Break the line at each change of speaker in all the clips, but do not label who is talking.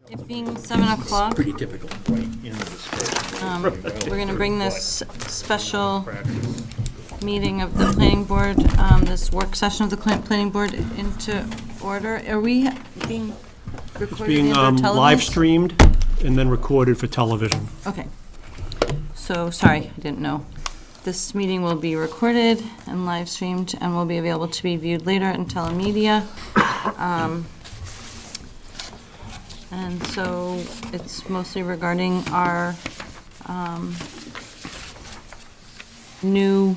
It being 7 o'clock,
Pretty typical, right in the space.
we're going to bring this special meeting of the planning board, this work session of the planning board into order. Are we being recorded
Being
and televised?
live streamed and then recorded for television.
Okay. So, sorry, I didn't know. This meeting will be recorded and live streamed and will be available to be viewed later in telemedia. And so it's mostly regarding our new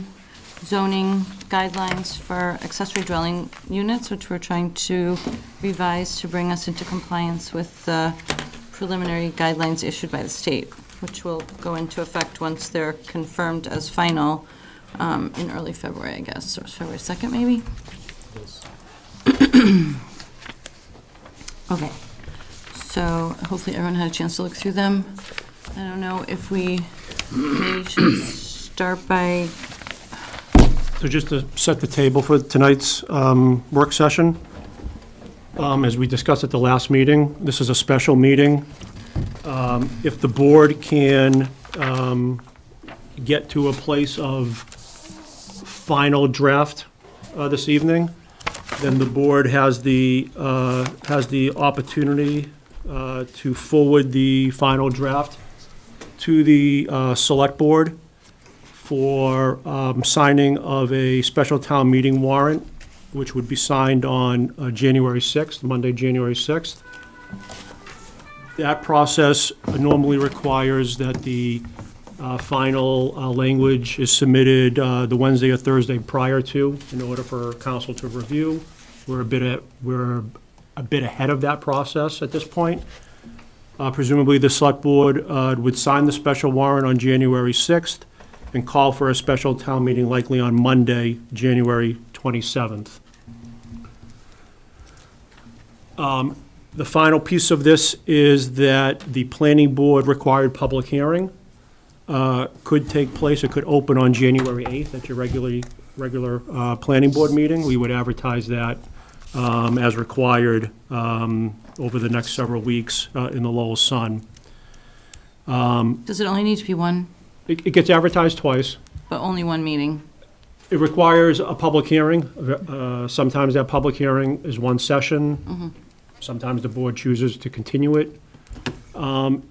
zoning guidelines for accessory dwelling units, which we're trying to revise to bring us into compliance with the preliminary guidelines issued by the state, which will go into effect once they're confirmed as final in early February, I guess, or February 2nd, maybe? Okay. So hopefully everyone had a chance to look through them. I don't know if we maybe should start by,
So just to set the table for tonight's work session, as we discussed at the last meeting, this is a special meeting. If the board can get to a place of final draft this evening, then the board has the opportunity to forward the final draft to the select board for signing of a special town meeting warrant, which would be signed on January 6th, Monday, January 6th. That process normally requires that the final language is submitted the Wednesday or Thursday prior to, in order for council to review. We're a bit ahead of that process at this point. Presumably, the select board would sign the special warrant on January 6th and call for a special town meeting likely on Monday, January 27th. The final piece of this is that the planning board required public hearing could take place, it could open on January 8th at your regular planning board meeting. We would advertise that as required over the next several weeks in the Lowell Sun.
does it only need to be one,
It gets advertised twice.
but only one meeting?
It requires a public hearing. Sometimes that public hearing is one session. Sometimes the board chooses to continue it. In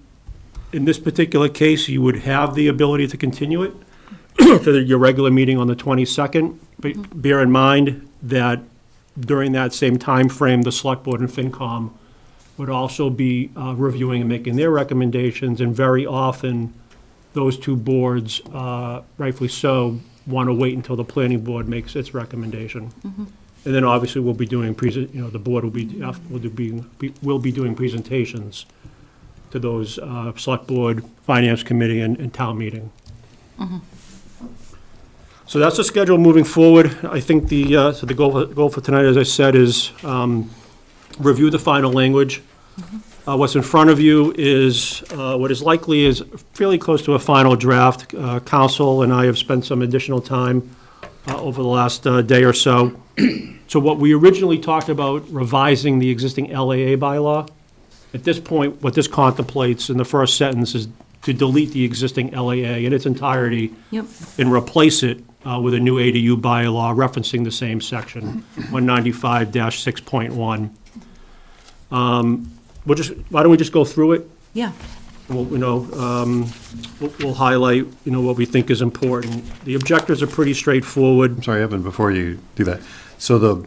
this particular case, you would have the ability to continue it to your regular meeting on the 22nd. But bear in mind that during that same time frame, the Select Board and FinCom would also be reviewing and making their recommendations, and very often, those two boards, rightfully so, want to wait until the Planning Board makes its recommendation. And then obviously, we'll be doing, the board will be doing presentations to those Select Board, Finance Committee, and Town Meeting. So that's the schedule moving forward. I think the goal for tonight, as I said, is review the final language. What's in front of you is what is likely is fairly close to a final draft. Council and I have spent some additional time over the last day or so. So what we originally talked about, revising the existing LAA bylaw, at this point, what this contemplates in the first sentence is to delete the existing LAA in its entirety.
Yep.
And replace it with a new ADU bylaw referencing the same section, 195-6.1. Why don't we just go through it?
Yeah.
We'll, we'll highlight, what we think is important. The objectives are pretty straightforward.
Sorry, Evan, before you do that, so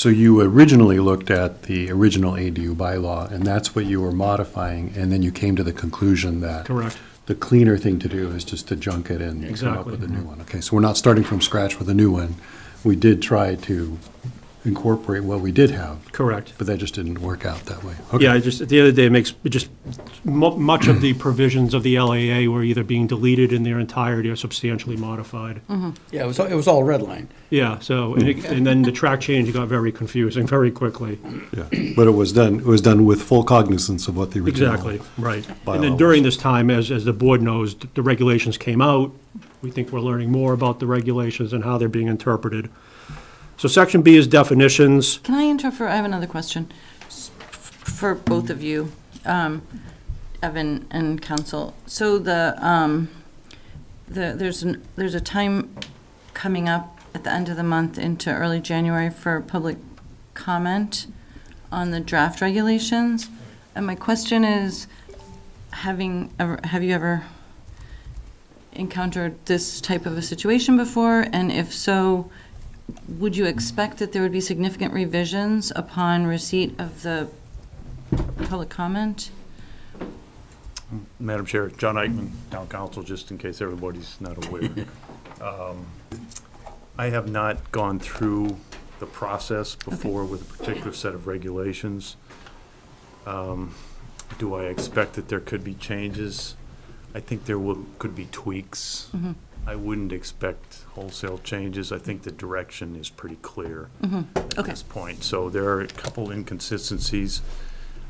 you originally looked at the original ADU bylaw, and that's what you were modifying, and then you came to the conclusion that
Correct.
the cleaner thing to do is just to junk it and come up
Exactly.
with a new one. Okay, so we're not starting from scratch with a new one. We did try to incorporate what we did have,
Correct.
but that just didn't work out that way. Okay.
Yeah, at the end of the day, much of the provisions of the LAA were either being deleted in their entirety or substantially modified.
Yeah, it was all red line.
Yeah, so, and then the track change got very confusing very quickly.
Yeah, but it was done with full cognizance of what the original.
Exactly, right.
bylaw
And then during this time, as the board knows, the regulations came out. We think we're learning more about the regulations and how they're being interpreted. So section B is definitions.
Can I interrupt I have another question for both of you. Evan and council. So there's a time coming up at the end of the month into early January for public comment on the draft regulations. And my question is, have you ever encountered this type of a situation before? And if so, would you expect that there would be significant revisions upon receipt of the public comment?
Madam Chair, John Eichman, Town Council, just in case everybody's not aware. I have not gone through the process before with a particular set of regulations. Do I expect that there could be changes? I think there could be tweaks.
Mm-hmm.
I wouldn't expect wholesale changes. I think the direction is pretty clear at
Okay.
this point. So there are a couple inconsistencies.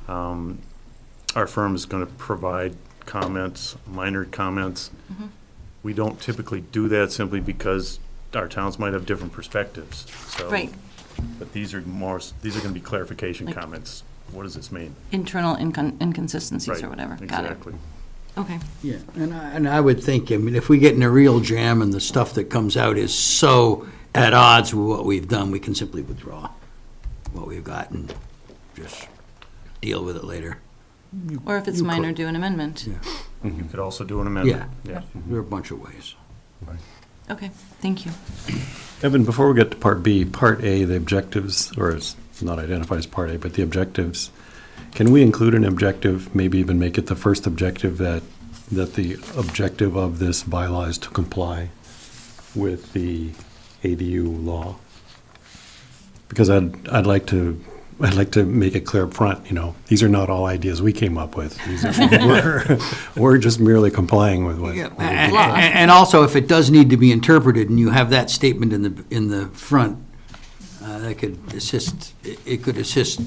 Our firm is going to provide comments, minor comments.
Mm-hmm.
We don't typically do that simply because our towns might have different perspectives. So,
Right.
But these are going to be clarification
Like-
comments. What does this mean?
Internal inconsistencies
Right,
or whatever. Got it.
Exactly.
Okay.
Yeah, and I would think, I mean, if we get in a real jam and the stuff that comes out is so at odds with what we've done, we can simply withdraw what we've got and just deal with it later.
Or if it's
You
minor,
could.
do an amendment.
Yeah,
You could also do an amendment.
Yeah. there are a bunch of ways.
Okay, thank you.
Evan, before we get to Part B, Part A, the objectives, or it's not identified as Part A, but the objectives, can we include an objective, maybe even make it the first objective, that the objective of this bylaw is to comply with the ADU law? Because I'd like to make it clear up front, these are not all ideas we came up with. These are, we're just merely complying with what.
Yeah, and also, if it does need to be interpreted, and you have that statement in the front, that could assist, it could assist,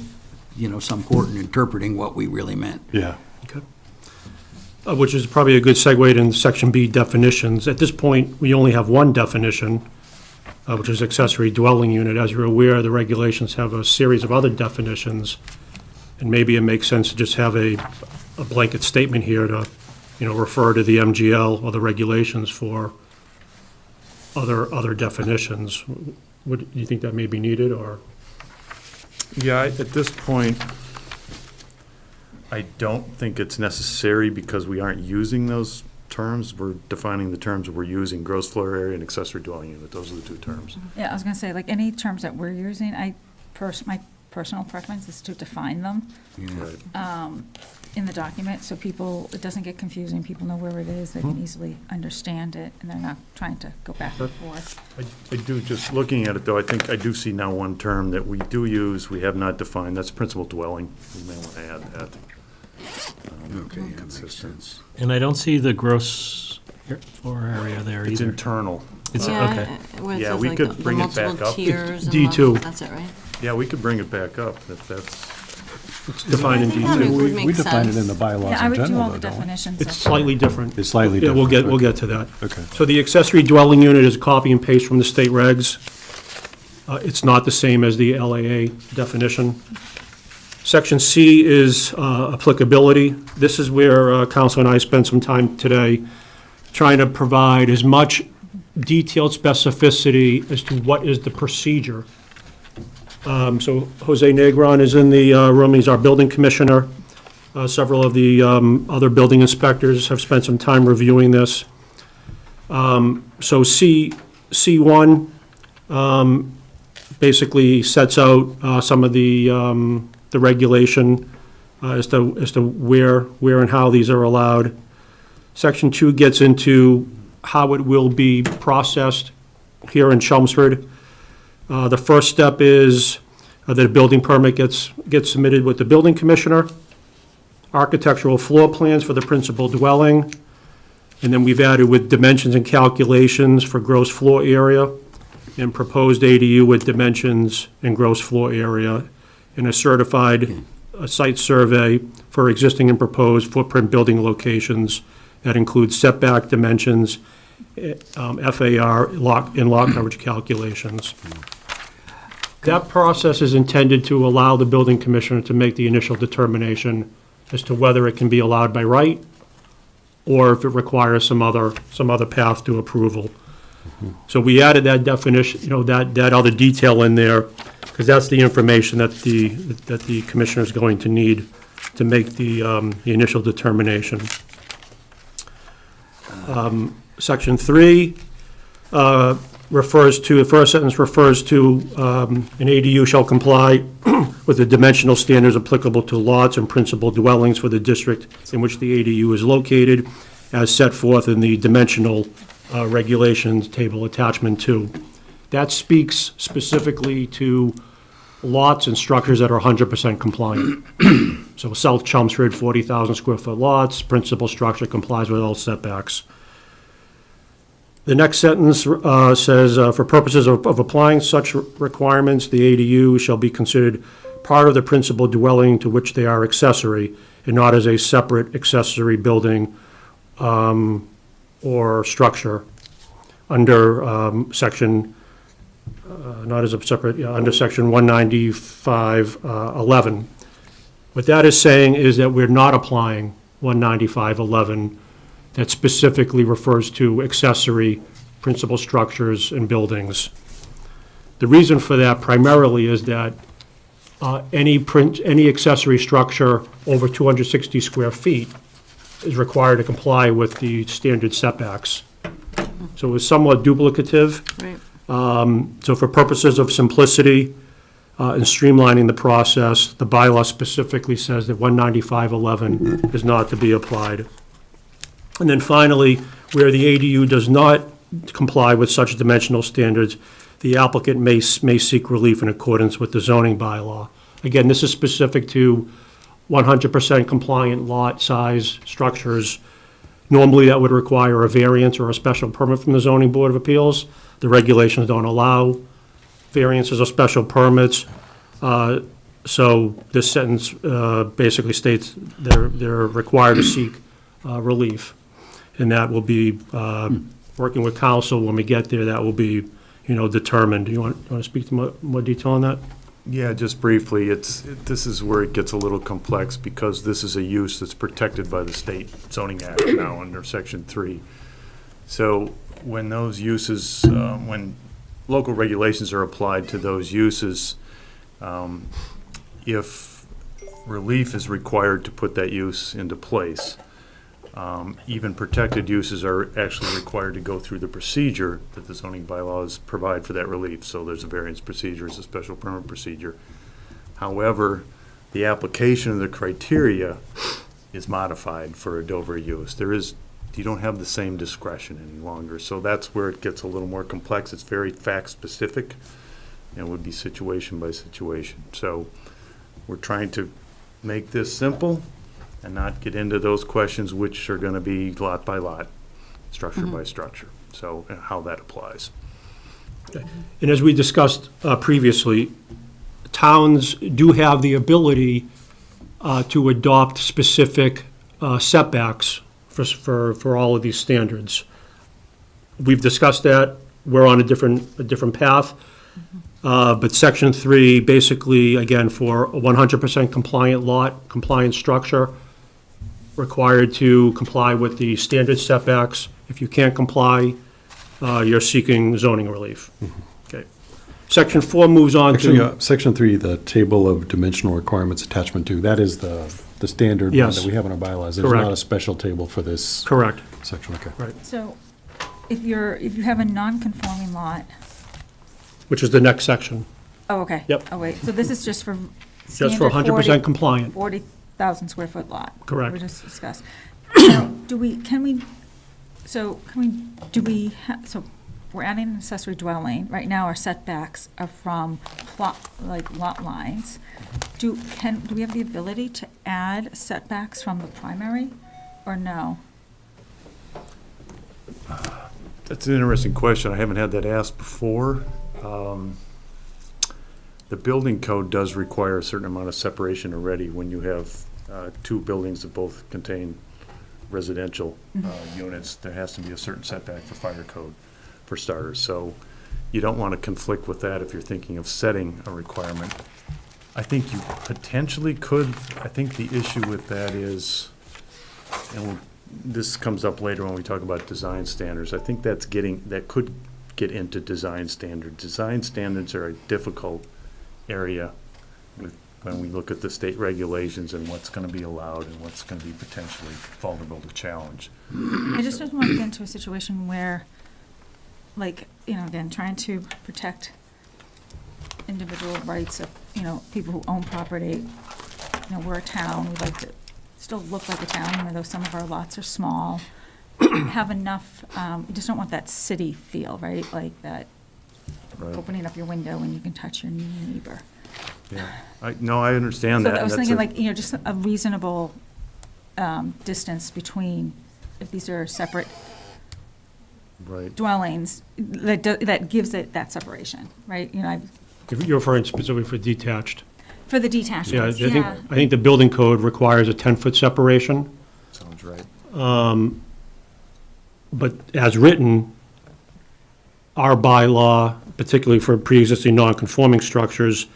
some court in interpreting what we really meant.
Yeah.
Okay. Which is probably a good segue to Section B definitions. At this point, we only have one definition, which is accessory dwelling unit. As you're aware, the regulations have a series of other definitions, and maybe it makes sense to just have a blanket statement here to, refer to the MGL or the regulations for other definitions. Do you think that may be needed, or?
Yeah, at this point, I don't think it's necessary because we aren't using those terms. We're defining the terms we're using, gross floor area and accessory dwelling unit. Those are the two terms.
Yeah, I was gonna say, like, any terms that we're using, my personal preference is to define them
Right.
in the document, so it doesn't get confusing, people know where it is, they can easily understand it, and they're not trying to go back and forth.
I do, just looking at it though, I think I do see now one term that we do use, we have not defined, that's principal dwelling. We may want to add that.
Okay, that makes
Consistent.
sense.
And I don't see the gross floor area there
It's
either.
internal.
It's,
Yeah,
okay.
where it
Yeah,
says
we
like
could
the
bring it back
multiple
up.
tiers and
D2.
levels, that's it, right?
Yeah, we could bring it back up if that's,
It's defined in
I think that
D2.
would make
We define it
sense.
in the bylaws
Yeah, I
in
would do
general,
all the
though, don't we?
definitions.
It's slightly different.
It's slightly
Yeah,
different.
we'll get to that.
Okay.
So the accessory dwelling unit is a copy and paste from the state regs. It's not the same as the LAA definition. Section C is applicability. This is where council and I spent some time today trying to provide as much detailed specificity as to what is the procedure. So Jose Negron is in the room, he's our building commissioner. Several of the other building inspectors have spent some time reviewing this. So C1 basically sets out some of the regulation as to where and how these are allowed. Section 2 gets into how it will be processed here in Chelmsford. The first step is that a building permit gets submitted with the building commissioner, architectural floor plans for the principal dwelling, and then we've added with dimensions and calculations for gross floor area, and proposed ADU with dimensions and gross floor area, and a certified site survey for existing and proposed footprint building locations that includes setback dimensions, FAR, and lot coverage calculations. That process is intended to allow the building commissioner to make the initial determination as to whether it can be allowed by right, or if it requires some other path to approval. So we added that definition, that other detail in there, because that's the information that the commissioner is going to need to make the initial determination. Section 3 refers to, the first sentence refers to an ADU shall comply with the dimensional standards applicable to lots and principal dwellings for the district in which the ADU is located, as set forth in the dimensional regulations table attachment 2. That speaks specifically to lots and structures that are 100% compliant. So South Chelmsford, 40,000 square foot lots, principal structure complies with all setbacks. The next sentence says, for purposes of applying such requirements, the ADU shall be considered part of the principal dwelling to which they are accessory, and not as a separate accessory building or structure under section, not as a separate, under section 195.11. What that is saying is that we're not applying 195.11 that specifically refers to accessory principal structures and buildings. The reason for that primarily is that any accessory structure over 260 square feet is required to comply with the standard setbacks. So it's somewhat duplicative.
Right.
So for purposes of simplicity and streamlining the process, the bylaw specifically says that 195.11 is not to be applied. And then finally, where the ADU does not comply with such dimensional standards, the applicant may seek relief in accordance with the zoning bylaw. Again, this is specific to 100% compliant lot size structures. Normally, that would require a variance or a special permit from the Zoning Board of Appeals. The regulations don't allow variances or special permits. So this sentence basically states they're required to seek relief. And that will be, working with council when we get there, that will be, determined. Do you want to speak to more detail on that?
Yeah, just briefly, this is where it gets a little complex, because this is a use that's protected by the state zoning act now under section 3. So when those uses, when local regulations are applied to those uses, if relief is required to put that use into place, even protected uses are actually required to go through the procedure that the zoning bylaws provide for that relief. So there's a variance procedure, there's a special permit procedure. However, the application of the criteria is modified for a Dover use. You don't have the same discretion any longer. So that's where it gets a little more complex. It's very fact-specific, and would be situation by situation. So we're trying to make this simple and not get into those questions, which are going to be lot by lot, structure by structure. So how that applies.
And as we discussed previously, towns do have the ability to adopt specific setbacks for all of these standards. We've discussed that. We're on a different path. But section 3, basically, again, for a 100% compliant lot, compliant structure, required to comply with the standard setbacks. If you can't comply, you're seeking zoning relief. Okay. Section 4 moves on
Actually,
to...
section 3, the table of dimensional requirements, attachment 2, that is the standard one
Yes.
that we have in our bylaws. There's
Correct.
not a special table for this
Correct.
section, okay.
Right.
So if you have a non-conforming lot,
Which is the next section.
oh, okay.
Yep.
Oh, wait, so this is just for
Just for
standard
100% compliant.
40,000 square foot lot.
Correct.
We just discussed. Now, so we're adding an accessory dwelling. Right now, our setbacks are from lot lines. Do we have the ability to add setbacks from the primary, or no?
That's an interesting question. I haven't had that asked before. The building code does require a certain amount of separation already when you have two buildings that both contain residential units. There has to be a certain setback for fire code, for starters. So you don't want to conflict with that if you're thinking of setting a requirement. I think you potentially could. I think the issue with that is, this comes up later when we talk about design standards. I think that could get into design standards. Design standards are a difficult area when we look at the state regulations and what's gonna be allowed and what's gonna be potentially vulnerable to challenge.
I just don't want to get into a situation where, like, again, trying to protect individual rights of, people who own property. We're a town, we like to still look like a town, even though some of our lots are small. Have enough, you just don't want that city feel, right? Like that,
Right.
opening up your window and you can touch your neighbor.
Yeah, I understand
So
that.
I was
That's
thinking just a reasonable distance between, if these are separate
right.
dwellings, that gives it that separation, right?
You're referring specifically for detached.
For the detached
Yeah,
ones,
I think the building code requires a 10-foot separation,
Sounds right.
but as written, our bylaw, particularly for pre-existing non-conforming structures,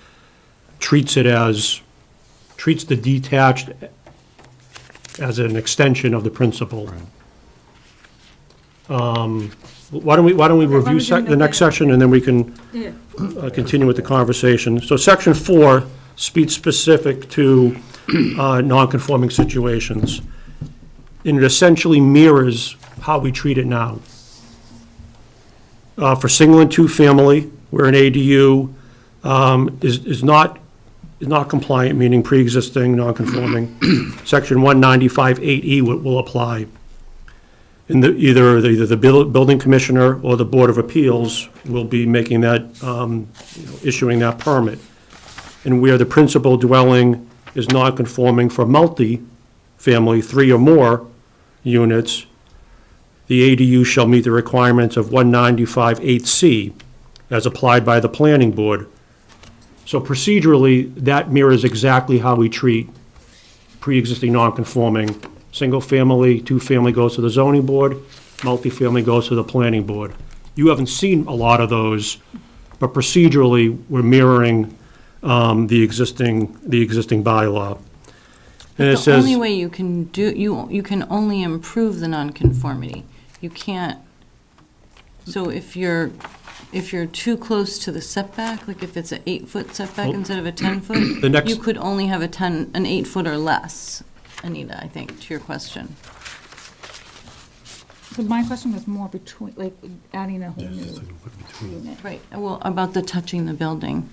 treats the detached as an extension of the principal. Why don't we review the next section, and then we can
Yeah.
continue with the conversation. So section 4 speaks specific to non-conforming situations, and it essentially mirrors how we treat it now. For single and two-family, where an ADU is not compliant, meaning pre-existing, non-conforming, section 195-8E will apply. And either the building commissioner or the Board of Appeals will be making that, issuing that permit. And where the principal dwelling is non-conforming for multi-family, 3 or more units, the ADU shall meet the requirements of 195-8C as applied by the planning board. So procedurally, that mirrors exactly how we treat pre-existing non-conforming. Single-family, two-family goes to the zoning board, multifamily goes to the planning board. You haven't seen a lot of those, but procedurally, we're mirroring the existing bylaw. And it
The
says,
only way you can you can only improve the nonconformity. You can't, so if you're too close to the setback, like if it's an 8-foot setback
Well,
instead of a 10-foot,
the next-
you could only have an 8-foot or less, Anita, I think, to your question.
So my question was more between, like, adding a whole new unit.
Right, well, about the touching the building.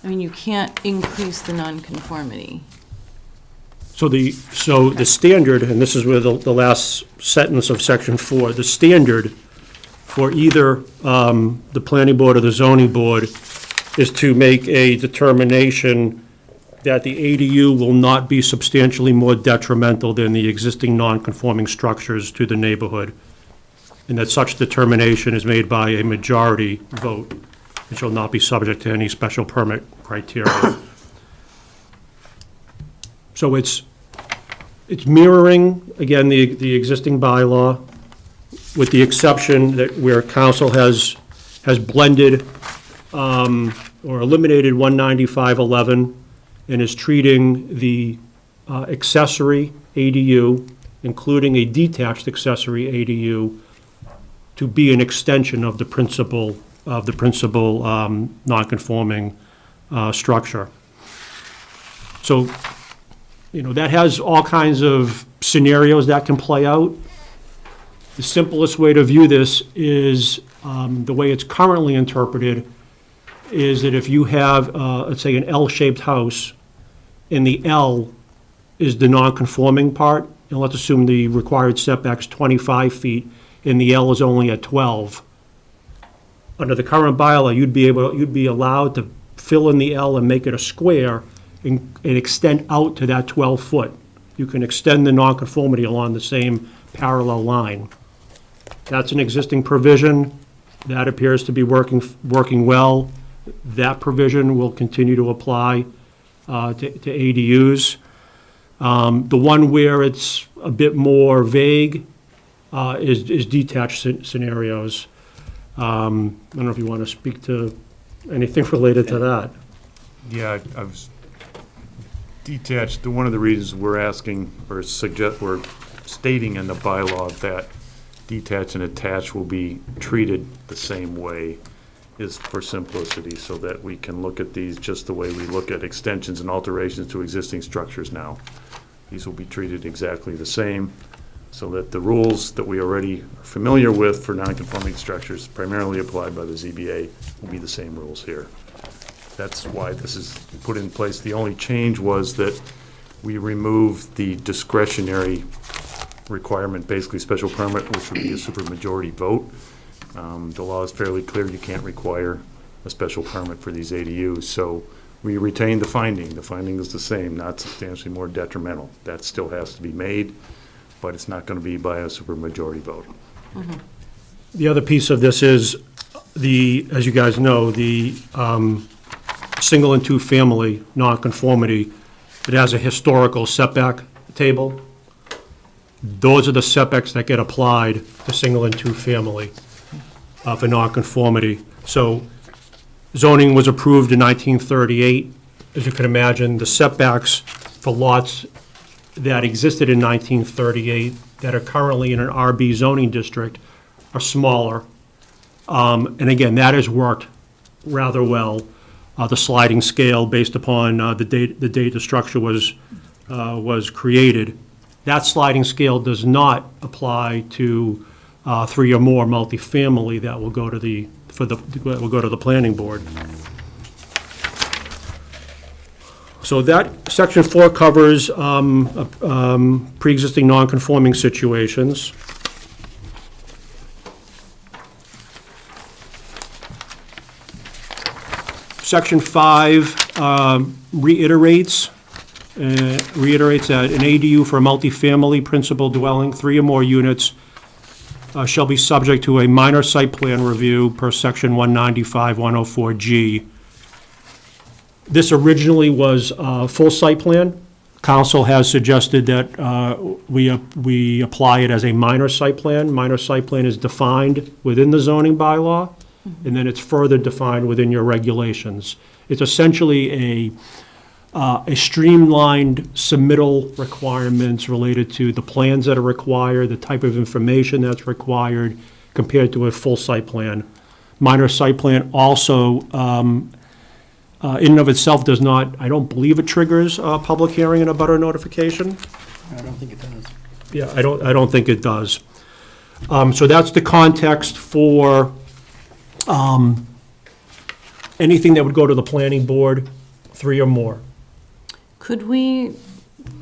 I mean, you can't increase the nonconformity.
so the standard, and this is where the last sentence of section 4, the standard for either the planning board or the zoning board is to make a determination that the ADU will not be substantially more detrimental than the existing non-conforming structures to the neighborhood, and that such determination is made by a majority vote and shall not be subject to any special permit criteria. So it's mirroring, again, the existing bylaw, with the exception that where council has blended or eliminated 195-11 and is treating the accessory ADU, including a detached accessory ADU, to be an extension of the principal non-conforming structure. So, that has all kinds of scenarios that can play out. The simplest way to view this is, the way it's currently interpreted, is that if you have, let's say, an L-shaped house, and the L is the non-conforming part, and let's assume the required setback's 25 feet, and the L is only at 12. Under the current bylaw, you'd be allowed to fill in the L and make it a square and extend out to that 12-foot. You can extend the nonconformity along the same parallel line. That's an existing provision. That appears to be working well. That provision will continue to apply to ADUs. The one where it's a bit more vague is detached scenarios. I don't know if you want to speak to anything related to that.
Yeah, I was detached, one of the reasons we're asking, or we're stating in the bylaw that detached and attached will be treated the same way is for simplicity, so that we can look at these just the way we look at extensions and alterations to existing structures now. These will be treated exactly the same, so that the rules that we already are familiar with for non-conforming structures primarily applied by the ZBA will be the same rules here. That's why this is put in place. The only change was that we removed the discretionary requirement, basically special permit, which would be a supermajority vote. The law is fairly clear, you can't require a special permit for these ADUs, so we retained the finding. The finding is the same, not substantially more detrimental. That still has to be made, but it's not gonna be by a supermajority vote.
The other piece of this is as you guys know, the single and two-family nonconformity, it has a historical setback table. Those are the setbacks that get applied to single and two-family for nonconformity. So zoning was approved in 1938. As you can imagine, the setbacks for lots that existed in 1938 that are currently in an RB zoning district are smaller. And again, that has worked rather well. The sliding scale based upon the date the structure was created. That sliding scale does not apply to 3 or more multifamily that will go to the planning board. So that section 4 covers pre-existing non-conforming situations. Section 5 reiterates that an ADU for a multifamily principal dwelling, 3 or more units, shall be subject to a minor site plan review per section 195-104G. This originally was a full site plan. Council has suggested that we apply it as a minor site plan. Minor site plan is defined within the zoning bylaw, and then it's further defined within your regulations. It's essentially a streamlined submittal requirements related to the plans that are required, the type of information that's required, compared to a full site plan. Minor site plan also, in and of itself, does not, I don't believe it triggers a public hearing and a butter notification.
I don't think it does.
Yeah, I don't think it does. So that's the context for anything that would go to the planning board, 3 or more.
Could we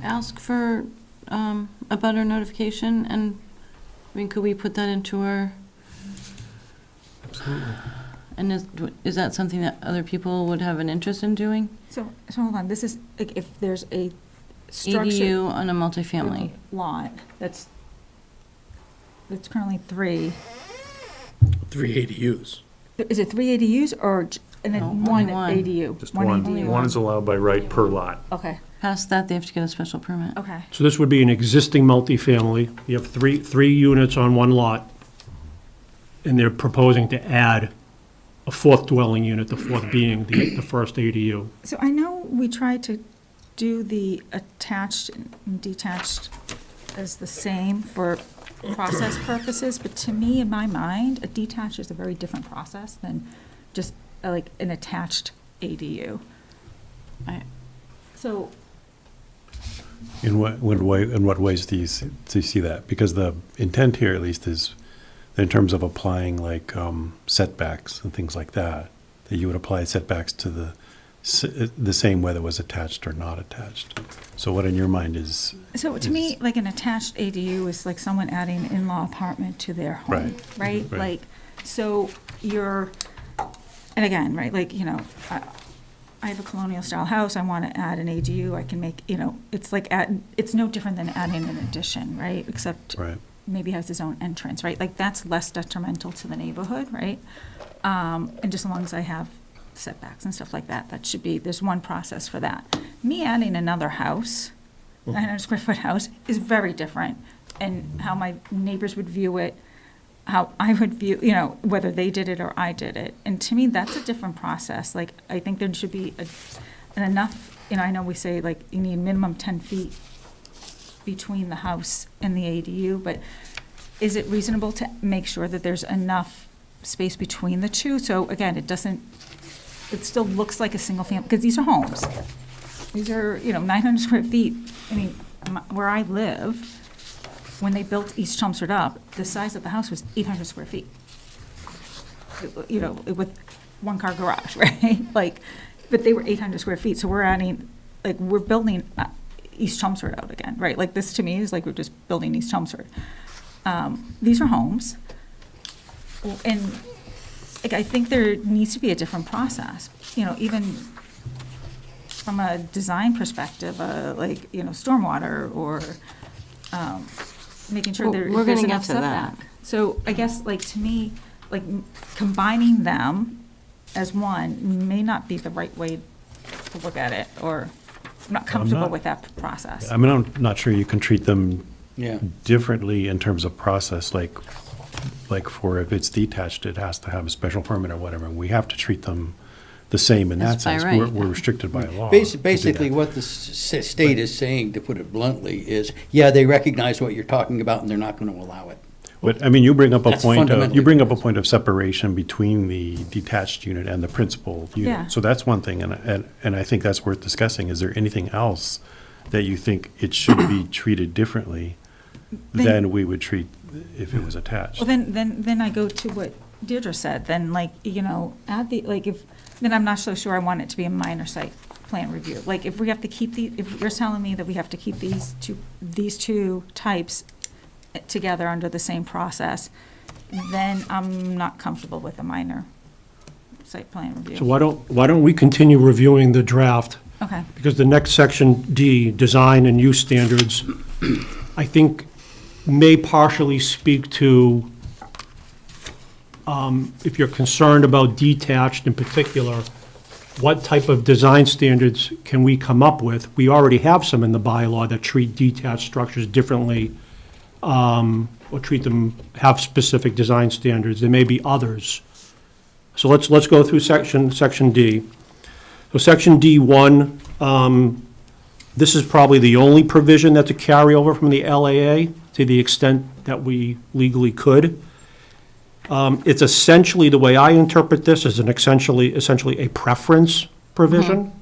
ask for a butter notification, and, I mean, could we put that into our?
Absolutely.
And is that something that other people would have an interest in doing?
So hold on, this is, like, if there's a structure.
ADU on a multifamily.
Lot, that's currently 3.
3 ADUs.
Is it 3 ADUs or, and
No,
then
only
one
one.
ADU?
Just one.
ADU?
One is allowed by right per lot.
Okay,
Past that, they have to get a special permit.
okay.
So this would be an existing multifamily. You have three units on one lot, and they're proposing to add a 4th dwelling unit, the 4th being the first ADU.
So I know we tried to do the attached and detached as the same for process purposes, but to me, in my mind, a detached is a very different process than just like an attached ADU. So,
In what ways do you see that? Because the intent here, at least, is in terms of applying like setbacks and things like that, that you would apply setbacks to the same whether it was attached or not attached. So what in your mind is?
so to me, like an attached ADU is like someone adding an in-law apartment to their home, right?
Right.
Like, so you're, and again, right, like, you know, I have a colonial style house, I want to add an ADU, I can make, you know, it's like, it's no different than adding an addition, right? Except
Right.
maybe has his own entrance, right? Like, that's less detrimental to the neighborhood, right? And just as long as I have setbacks and stuff like that, that should be, there's one process for that. Me adding another house, 900 square foot house, is very different, and how my neighbors would view it, how I would view, you know, whether they did it or I did it. And to me, that's a different process. Like, I think there should be an enough, you know, I know we say like you need minimum 10 feet between the house and the ADU, but is it reasonable to make sure that there's enough space between the two? So again, it still looks like a single family, because these are homes. These are, you know, 900 square feet. I mean, where I live, when they built East Chelmsford up, the size of the house was 800 square feet. You know, with one-car garage, right? Like, but they were 800 square feet, so we're adding, like, we're building East Chelmsford out again, right? Like, this to me is like we're just building East Chelmsford. These are homes, and like, I think there needs to be a different process, you know, even from a design perspective, like, you know, stormwater or making sure
Well, we're
there's
gonna
enough
get to that.
setback. So I guess, like, to me, like, combining them as one may not be the right way to look at it, or I'm not comfortable with that process.
I mean, I'm not sure you can treat them
Yeah.
differently in terms of process, like for if it's detached, it has to have a special permit or whatever. We have to treat them the same in that
That's by
sense.
right.
We're restricted by law. to do
Basically,
that.
what the state is saying, to put it bluntly, is, yeah, they recognize what you're talking about, and they're not going to allow it.
But, I mean, you bring up a
That's
point of,
fundamentally
you bring up
what
a
it is.
point of separation between the detached unit and the principal unit.
Yeah.
So that's one thing, and I think that's worth discussing. Is there anything else that you think it should be treated differently than we would treat if it was attached?
Well, then I go to what Deirdre said, then, like, you know, add the, like, then I'm not so sure I want it to be a minor site plan review. Like, if we have to keep if you're telling me that we have to keep these two types together under the same process, then I'm not comfortable with a minor site plan
So
review.
why don't we continue reviewing the draft?
Okay,
Because the next section, D, design and use standards, I think may partially speak to, if you're concerned about detached in particular, what type of design standards can we come up with? We already have some in the bylaw that treat detached structures differently, or treat them, have specific design standards. There may be others. So let's go through section D. So section D1, this is probably the only provision that's a carryover from the LAA to the extent that we legally could. It's essentially, the way I interpret this, is essentially a preference provision.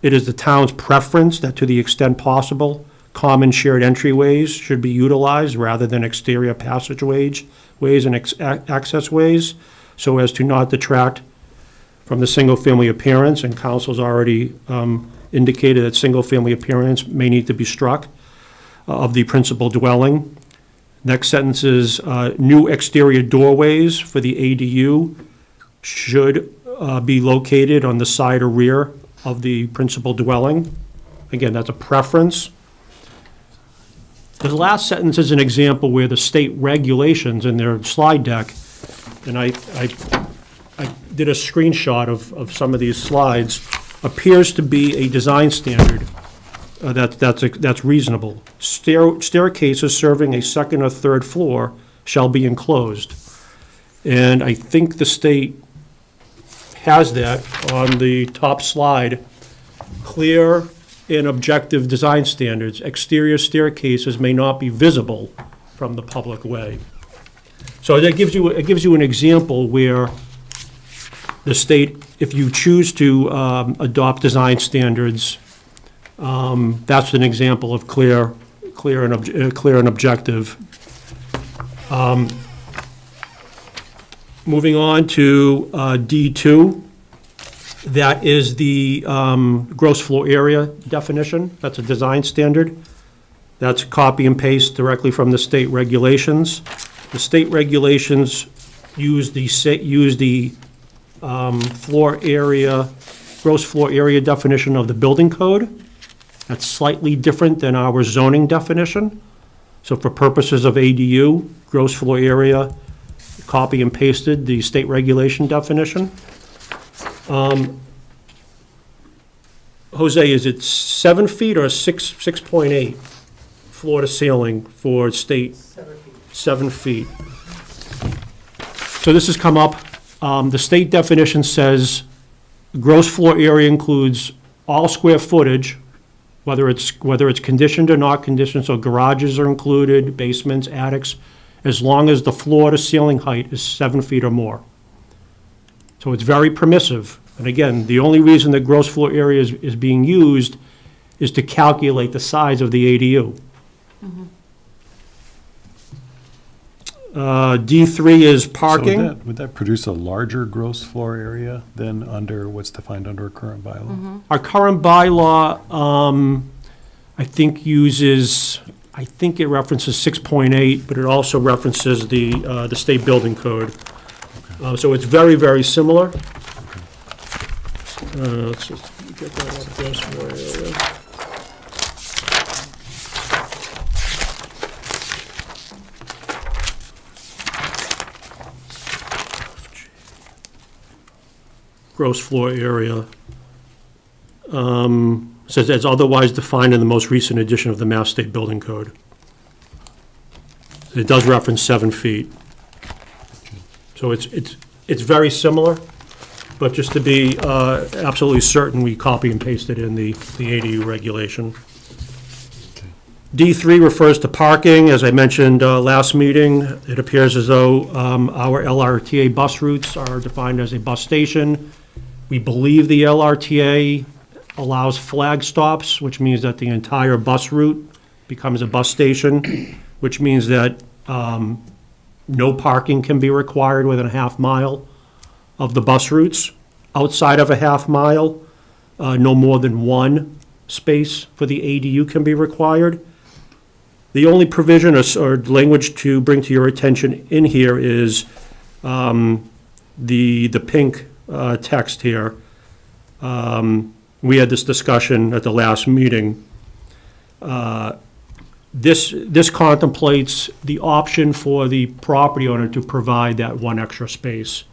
It is the town's preference that, to the extent possible, common shared entryways should be utilized rather than exterior passageways and accessways, so as to not detract from the single-family appearance, and council's already indicated that single-family appearance may need to be struck of the principal dwelling. Next sentence is, new exterior doorways for the ADU should be located on the side or rear of the principal dwelling. Again, that's a preference. The last sentence is an example where the state regulations in their slide deck, and I did a screenshot of some of these slides, appears to be a design standard that's reasonable. Staircases serving a second or third floor shall be enclosed. And I think the state has that on the top slide. Clear and objective design standards. Exterior staircases may not be visible from the public way. So that gives you an example where the state, if you choose to adopt design standards, that's an example of clear and objective. Moving on to D2, that is the gross floor area definition. That's a design standard. That's copy and paste directly from the state regulations. The state regulations use the floor area, gross floor area definition of the building code. That's slightly different than our zoning definition. So for purposes of ADU, gross floor area, copy and pasted the state regulation definition. Jose, is it 7 feet or 6.8 floor to ceiling for state? 7 feet. So this has come up. The state definition says gross floor area includes all square footage, whether it's conditioned or not conditioned, so garages are included, basements, attics, as long as the floor to ceiling height is 7 feet or more. So it's very permissive. And again, the only reason that gross floor area is being used is to calculate the size of the ADU. D3 is parking.
So would that produce a larger gross floor area than under what's defined under a current bylaw?
Our current bylaw, I think it references 6.8, but it also references the state building code. So it's very, very similar. Let's just get that out of gross floor area. Gross floor area. Says as otherwise defined in the most recent edition of the Mass State Building Code. It does reference 7 feet. So it's very similar, but just to be absolutely certain, we copy and paste it in the ADU regulation. D3 refers to parking. As I mentioned last meeting, it appears as though our LRTA bus routes are defined as a bus station. We believe the LRTA allows flag stops, which means that the entire bus route becomes a bus station, which means that no parking can be required within a half mile of the bus routes. Outside of a half mile, no more than one space for the ADU can be required. The only provision or language to bring to your attention in here is the pink text here. We had this discussion at the last meeting. This contemplates the option for the property owner to provide that one extra space.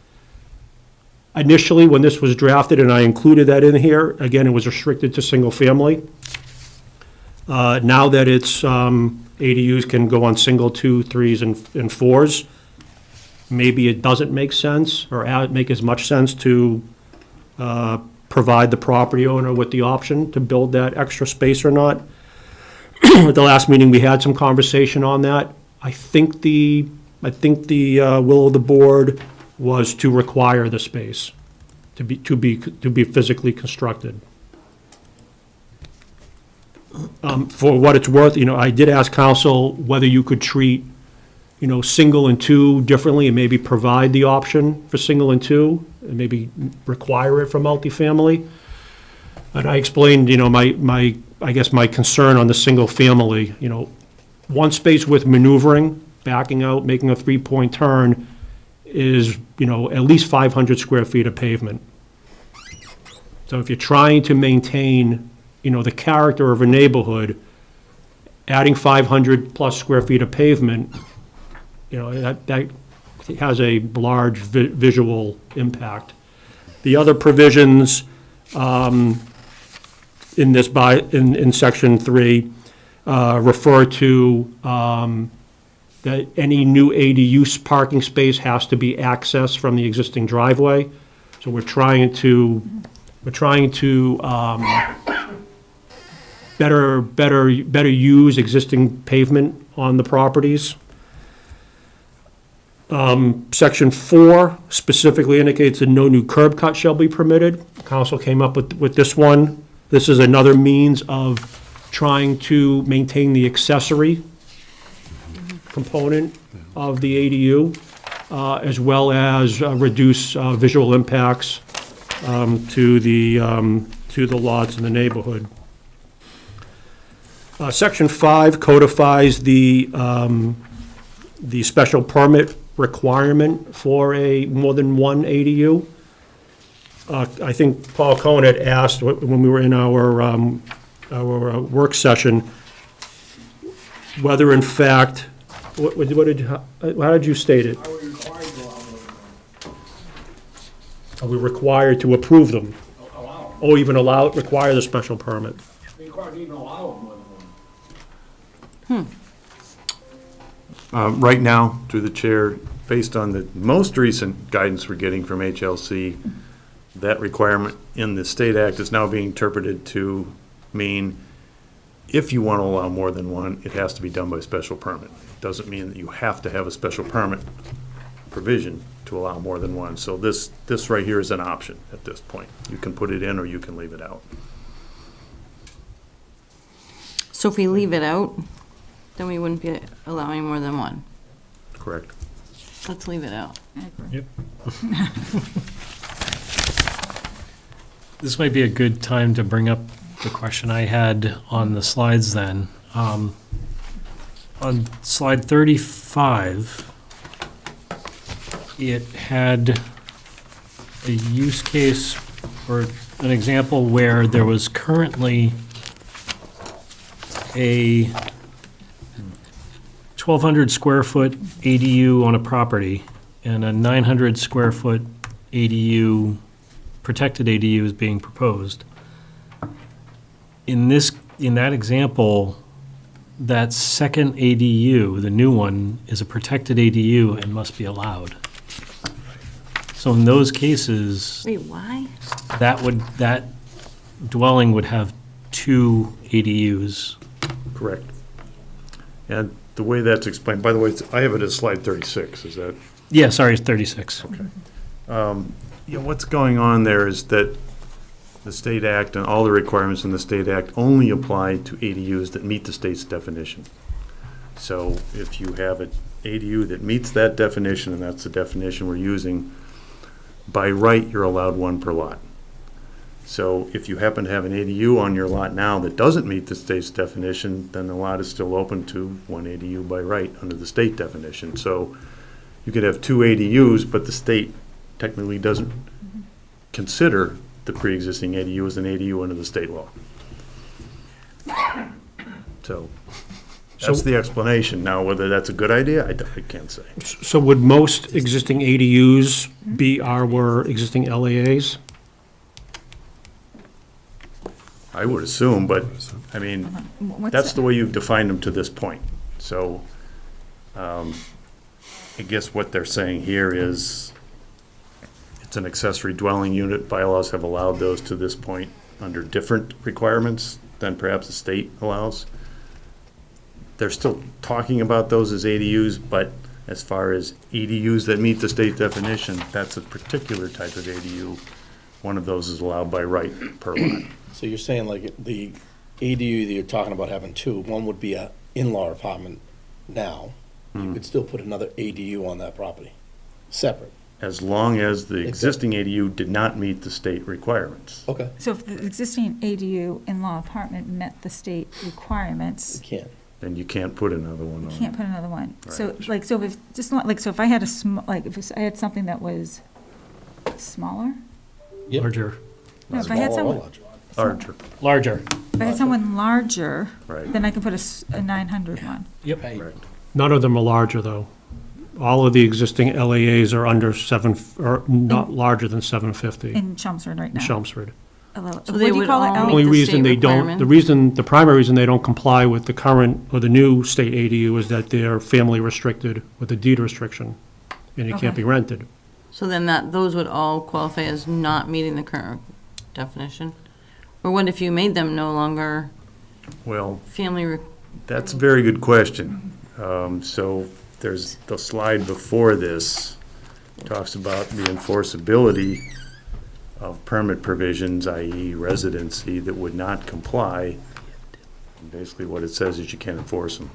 Initially, when this was drafted, and I included that in here, again, it was restricted to single family. Now that it's, ADUs can go on single, 2, 3s, and 4s, maybe it doesn't make sense or make as much sense to provide the property owner with the option to build that extra space or not. At the last meeting, we had some conversation on that. I think the will of the board was to require the space to be physically constructed. For what it's worth, I did ask council whether you could treat, single and 2 differently and maybe provide the option for single and 2 and maybe require it for multifamily. And I explained, my concern on the single family, one space with maneuvering, backing out, making a 3-point turn is, at least 500 square feet of pavement. So if you're trying to maintain, the character of a neighborhood, adding 500 plus square feet of pavement, that has a large visual impact. The other provisions in this in section 3 refer to that any new ADU parking space has to be accessed from the existing driveway. So we're trying to better use existing pavement on the properties. Section 4 specifically indicates that no new curb cut shall be permitted. Council came up with this one. This is another means of trying to maintain the accessory component of the ADU, as well as reduce visual impacts to the lots in the neighborhood. Section 5 codifies the special permit requirement for a more than one ADU. I think Paul Cohen had asked when we were in our work session whether in fact, how did you state it? Are we required to approve them? Or even require the special permit?
Right now, through the chair, based on the most recent guidance we're getting from HLC, that requirement in the state act is now being interpreted to mean if you want to allow more than one, it has to be done by special permit. It doesn't mean that you have to have a special permit provision to allow more than one. So this right here is an option at this point. You can put it in or you can leave it out.
So if we leave it out, then we wouldn't be allowing more than one.
Correct?
Let's leave it out.
I agree.
Yep. This might be a good time to bring up the question I had on the slides then. On slide 35, it had a use case or an example where there was currently a 1,200 square foot ADU on a property and a 900 square foot ADU, protected ADU is being proposed. In that example, that second ADU, the new one, is a protected ADU and must be allowed. So in those cases,
Wait, why?
that dwelling would have 2 ADUs.
Correct. And the way that's explained, by the way, I have it as slide 36, is that?
Yeah, sorry, it's 36.
Yeah, what's going on there is that the state act and all the requirements in the state act only apply to ADUs that meet the state's definition. So if you have an ADU that meets that definition, and that's the definition we're using, by right, you're allowed one per lot. So if you happen to have an ADU on your lot now that doesn't meet the state's definition, then the lot is still open to one ADU by right under the state definition. So you could have 2 ADUs, but the state technically doesn't consider the pre-existing ADU as an ADU under the state law. So that's the explanation. Now, whether that's a good idea, I can't say.
So would most existing ADUs be our existing LAAs?
I would assume, but, I mean,
What's
that's
that?
the way you've defined them to this point. So, I guess what they're saying here is it's an accessory dwelling unit. Bylaws have allowed those to this point under different requirements than perhaps the state allows. They're still talking about those as ADUs, but as far as ADUs that meet the state definition, that's a particular type of ADU. One of those is allowed by right per lot.
So you're saying like the ADU that you're talking about having 2, one would be a in-law apartment now. You could still put another ADU on that property, separate.
As long as the existing ADU did not meet the state requirements.
Okay.
So if the existing ADU in-law apartment met the state
You
requirements,
can't.
Then you can't put another one
you
on.
can't put another one. So,
Right.
like, so if, just like, so if I had if I had something that was smaller?
Yep.
Larger.
No, if I had
Smaller or
someone,
Larger,
Larger.
if I had someone larger,
right.
then I could put a 900 one.
Yep.
Right.
None of them are larger, though. All of the existing LAAs are under 7, or not larger than 750 in
In Chelmsford right now.
Chelmsford.
So
What
they
do you
would
call it?
all
Ellie?
meet
Only
the
reason
state
they don't,
requirement?
the primary reason they don't comply with the current, or the new state ADU is that they're family restricted with a deed restriction, and it can't
Okay.
be rented.
So then those would all qualify as not meeting the current definition? Or what if you made them no longer
Well,
family,
that's a very good question. So there's the slide before this talks about the enforceability of permit provisions, i.e. residency, that would not comply. And basically what it says is you can't enforce them.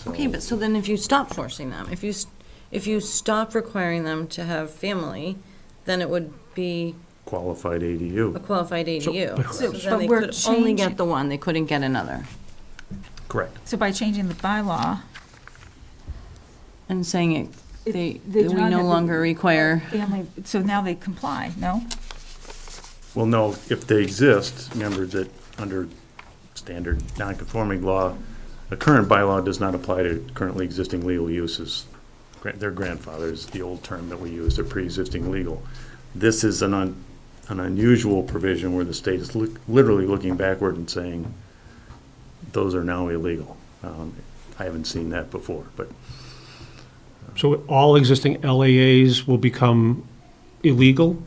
okay, but so then if you stop forcing them, if you stop requiring them to have family, then it would be
Qualified
a
ADU.
qualified ADU.
So-
So
but
then they
we're
could only
changing-
get the one, they couldn't get another.
Correct.
So by changing the bylaw,
And saying
They
that
do
we
not
no
have to-
longer require,
family, so now they comply, no?
Well, no, if they exist, remember that under standard non-conforming law, the current bylaw does not apply to currently existing legal uses. Their grandfathers, the old term that we use, they're pre-existing legal. This is an unusual provision where the state is literally looking backward and saying, those are now illegal. I haven't seen that before, but
So all existing LAAs will become illegal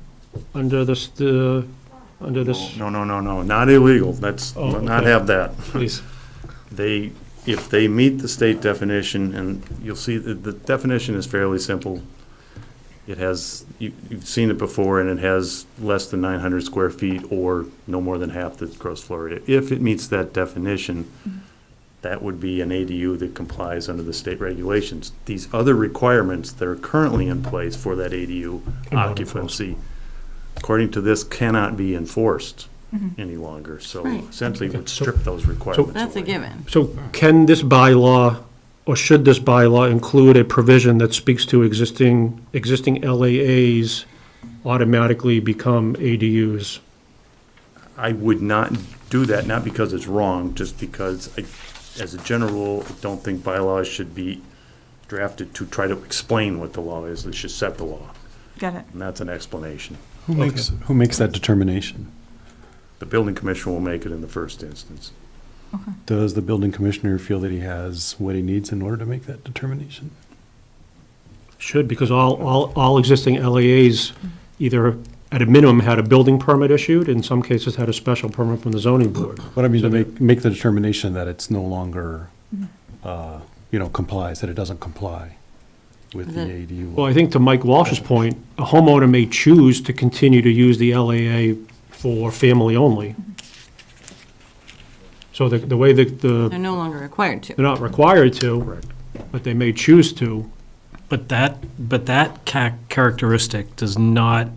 under this, under this?
No, not illegal, let's
Oh,
not
okay.
have that.
Please.
If they meet the state definition, and you'll see that the definition is fairly simple. It has, you've seen it before, and it has less than 900 square feet or no more than half the gross floor area. If it meets that definition, that would be an ADU that complies under the state regulations. These other requirements that are currently in place for that ADU
not
occupancy, according to this, cannot be enforced any longer. So
Right.
essentially, it would
So-
strip those requirements
That's a
away.
given.
So can this bylaw, or should this bylaw include a provision that speaks to existing LAAs automatically become ADUs?
I would not do that, not because it's wrong, just because as a general rule, I don't think bylaws should be drafted to try to explain what the law is. They should set the law,
Got it.
and that's an explanation.
Who makes that determination?
The building commissioner will make it in the first instance.
Does the building commissioner feel that he has what he needs in order to make that determination?
Should, because all existing LAAs either at a minimum had a building permit issued, in some cases had a special permit from the zoning board.
What I mean, to make the determination that it's no longer, complies, that it doesn't comply with the
The-
ADU.
Well, I think to Mike Walsh's point, a homeowner may choose to continue to use the LAA for family only. So the way that
They're no longer required to.
they're not required to,
Correct.
but they may choose to.
But that characteristic does not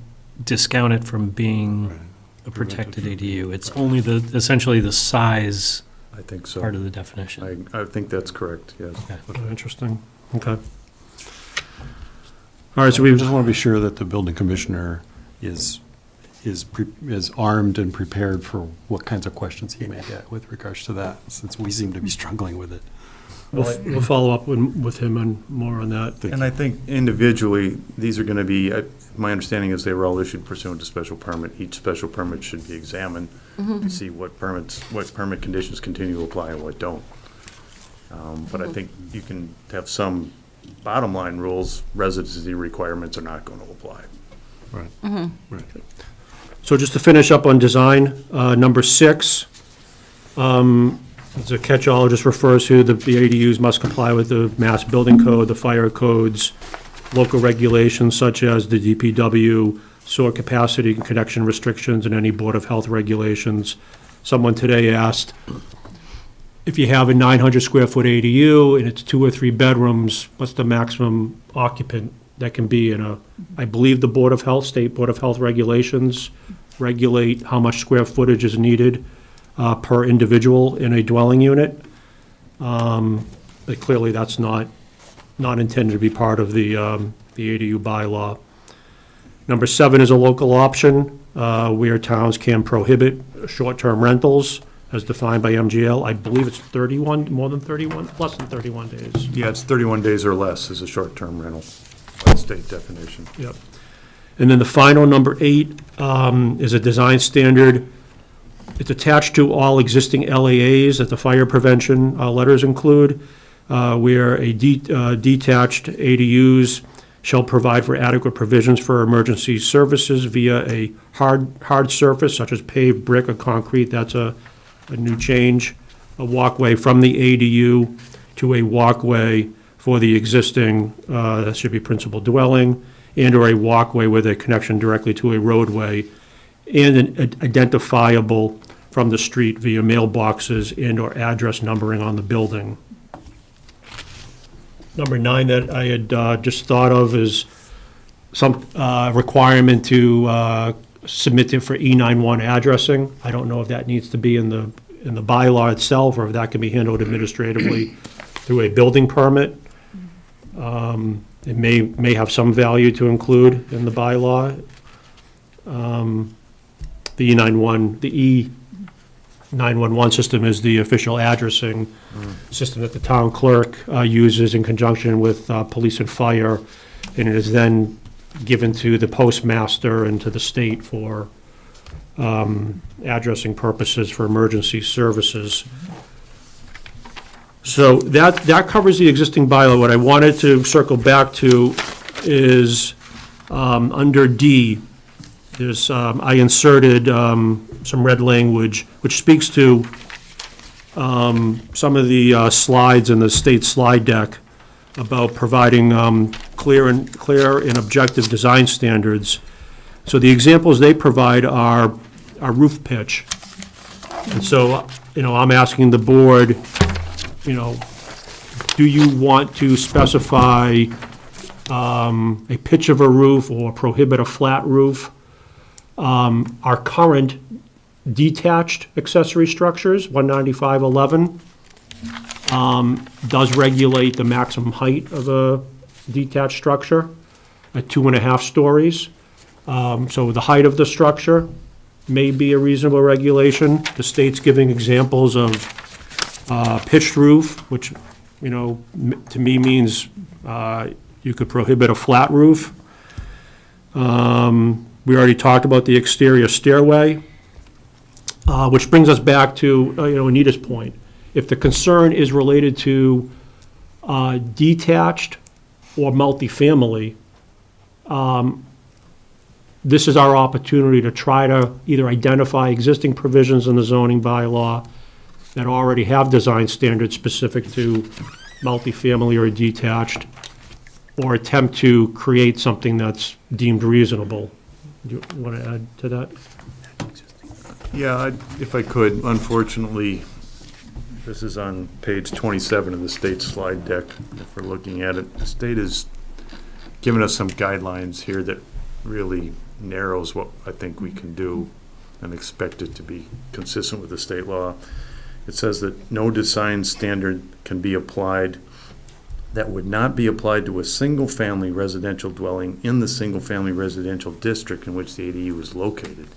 discount it from being a protected ADU. It's only essentially the size
I think
part
so.
of the definition.
I think that's correct, yes.
Interesting, okay. All right, so
We
we've,
just want to be sure that the building commissioner is armed and prepared for what kinds of questions he may get with regards to that, since we seem to be struggling with it.
we'll follow up with him on more on that.
And I think individually, these are going to be, my understanding is they were all issued pursuant to special permit. Each special permit should be examined to see what permit conditions continue to apply and what don't. But I think you can have some bottom line rules, residency requirements are not going to apply.
So just to finish up on design, number 6, it's a catch-all, it just refers to the ADUs must comply with the Mass Building Code, the fire codes, local regulations such as the DPW, sewer capacity and connection restrictions, and any Board of Health regulations. Someone today asked, if you have a 900 square foot ADU and it's 2 or 3 bedrooms, what's the maximum occupant that can be in a, I believe the Board of Health, State Board of Health regulations regulate how much square footage is needed per individual in a dwelling unit. But clearly, that's not intended to be part of the ADU bylaw. Number 7 is a local option, where towns can prohibit short-term rentals as defined by MGL. I believe it's 31, more than 31, less than 31 days.
Yeah, it's 31 days or less is a short-term rental, by state definition.
Yep. And then the final, number 8, is a design standard. It's attached to all existing LAAs that the fire prevention letters include, where a detached ADUs shall provide for adequate provisions for emergency services via a hard surface such as paved brick or concrete. That's a new change. A walkway from the ADU to a walkway for the existing, that should be principal dwelling, and/or a walkway with a connection directly to a roadway, and an identifiable from the street via mailboxes and/or address numbering on the building. Number 9 that I had just thought of is some requirement to submit it for E91 addressing. I don't know if that needs to be in the bylaw itself, or if that can be handled administratively through a building permit. It may have some value to include in the bylaw. The E911 system is the official addressing system that the town clerk uses in conjunction with police and fire, and it is then given to the postmaster and to the state for addressing purposes for emergency services. So that covers the existing bylaw. What I wanted to circle back to is, under D, there's, I inserted some red language, which speaks to some of the slides in the state slide deck about providing clear and objective design standards. So the examples they provide are roof pitch. And so, I'm asking the board, do you want to specify a pitch of a roof or prohibit a flat roof? Our current detached accessory structures, 19511, does regulate the maximum height of a detached structure at 2.5 stories. So the height of the structure may be a reasonable regulation. The state's giving examples of pitched roof, which, to me means you could prohibit a flat roof. We already talked about the exterior stairway, which brings us back to, Anita's point. If the concern is related to detached or multifamily, this is our opportunity to try to either identify existing provisions in the zoning bylaw that already have design standards specific to multifamily or detached, or attempt to create something that's deemed reasonable. Do you want to add to that?
Yeah, if I could, unfortunately, this is on page 27 of the state slide deck. If we're looking at it, the state has given us some guidelines here that really narrows what I think we can do and expect it to be consistent with the state law. It says that no design standard can be applied that would not be applied to a single-family residential dwelling in the single-family residential district in which the ADU is located.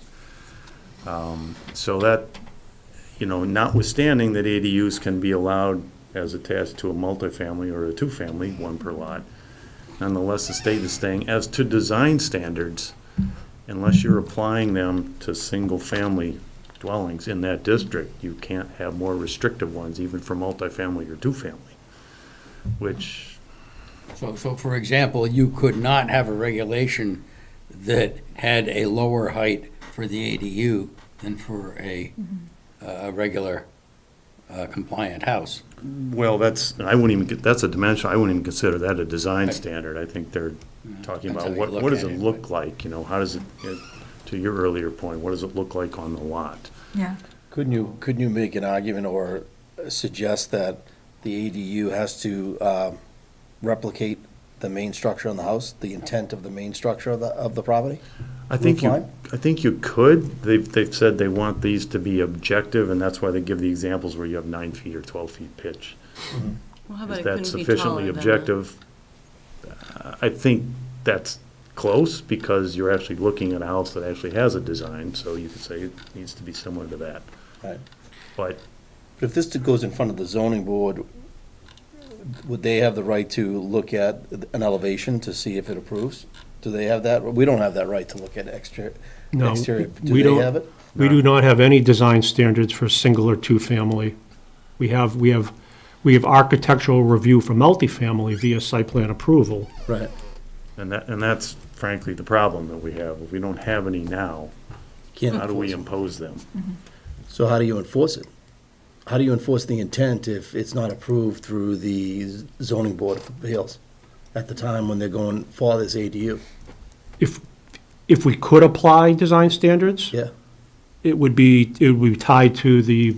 So that, notwithstanding that ADUs can be allowed as attached to a multifamily or a two-family, one per lot, nonetheless, the state is saying, as to design standards, unless you're applying them to single-family dwellings in that district, you can't have more restrictive ones, even for multifamily or two-family, which...
So for example, you could not have a regulation that had a lower height for the ADU than for a regular compliant house.
Well, that's a dimension, I wouldn't even consider that a design standard. I think they're talking
Depends
about
how you look
what does
at
it
it,
look
but-
like, how does it, to your earlier point, what does it look like on the lot?
Yeah.
Couldn't you make an argument or suggest that the ADU has to replicate the main structure on the house, the intent of the main structure of the property?
I think
Roof line?
you could. They've said they want these to be objective, and that's why they give the examples where you have 9 feet or 12 feet pitch.
Well, how about
Is
it
that
couldn't be
sufficiently
taller than
objective? I think that's close, because you're actually looking at a house that actually has a design, so you could say it needs to be similar to that.
Right.
But
If this goes in front of the zoning board, would they have the right to look at an elevation to see if it approves? Do they have that? We don't have that right to look at exterior.
No,
Do
we
they
don't.
have it?
We do not have any design standards for single or two-family. We have architectural review for multifamily via site plan approval.
Right.
And that's frankly the problem that we have. If we don't have any now,
Can't
how do we
enforce it.
impose them?
So how do you enforce it? How do you enforce the intent if it's not approved through the zoning board of appeals at the time when they're going for this ADU?
If we could apply design standards,
Yeah,
it would be tied to the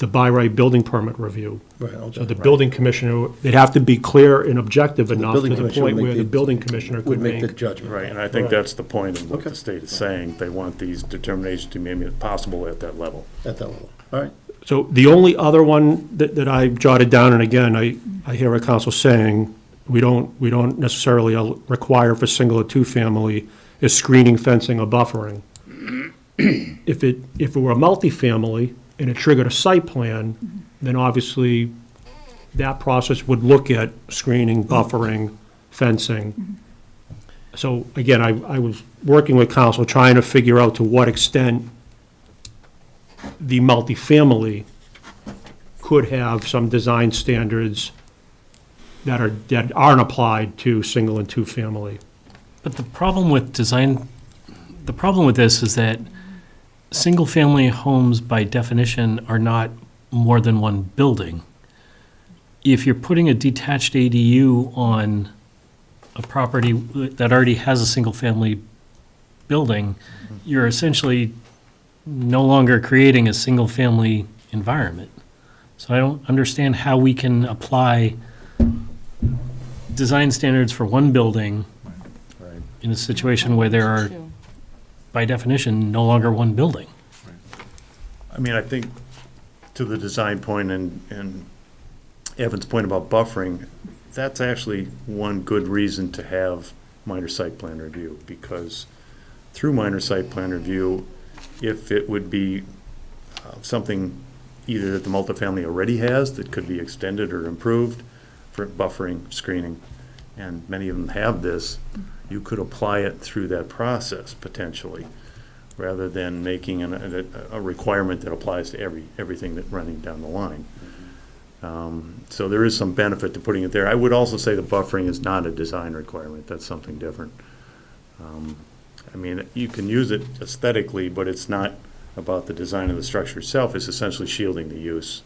by right building permit review.
right. okay,
So the
right.
building commissioner, they'd have to be clear and objective
So the
enough to
building
the
commissioner
point
would
where
make
the
the-
building commissioner could
Would make the
make.
judgment.
Right, and I think
Right.
that's the point of what
Okay.
the state is saying. They want these determinations to be made possible at that level.
At that level. All right.
So the only other one that I jotted down, and again, I hear a council saying, we don't necessarily require for single or two-family, is screening, fencing, or buffering. If it were a multifamily and it triggered a site plan, then obviously that process would look at screening, buffering, fencing. So again, I was working with council, trying to figure out to what extent the multifamily could have some design standards that aren't applied to single and two-family.
But the problem with this is that single-family homes by definition are not more than one building. If you're putting a detached ADU on a property that already has a single-family building, you're essentially no longer creating a single-family environment. So I don't understand how we can apply design standards for one building in a situation where there are, by definition, no longer one building.
I mean, I think to the design point and Evan's point about buffering, that's actually one good reason to have minor site plan review, because through minor site plan review, if it would be something either that the multifamily already has that could be extended or improved for buffering, screening, and many of them have this, you could apply it through that process potentially, rather than making a requirement that applies to everything that running down the line. So there is some benefit to putting it there. I would also say the buffering is not a design requirement. That's something different. I mean, you can use it aesthetically, but it's not about the design of the structure itself. It's essentially shielding the use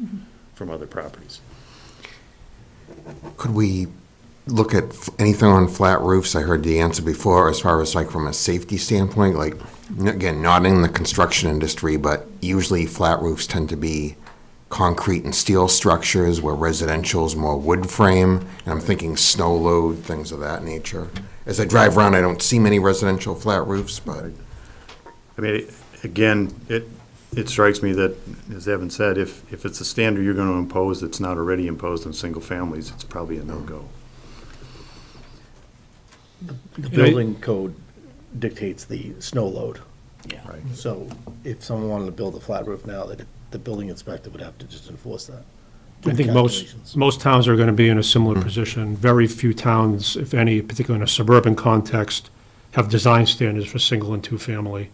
from other properties.
Could we look at anything on flat roofs? I heard the answer before as far as like from a safety standpoint, like, again, not in the construction industry, but usually flat roofs tend to be concrete and steel structures where residential is more wood frame. And I'm thinking snow load, things of that nature. As I drive around, I don't see many residential flat roofs, but.
I mean, again, it strikes me that, as Evan said, if it's a standard you're going to impose that's not already imposed on single families, it's probably a no-go.
The building code dictates the snow load.
Right.
So if someone wanted to build a flat roof now, the building inspector would have to just enforce that.
I think
Calculations.
most towns are going to be in a similar position. Very few towns, if any, particularly in a suburban context, have design standards for single and two-family.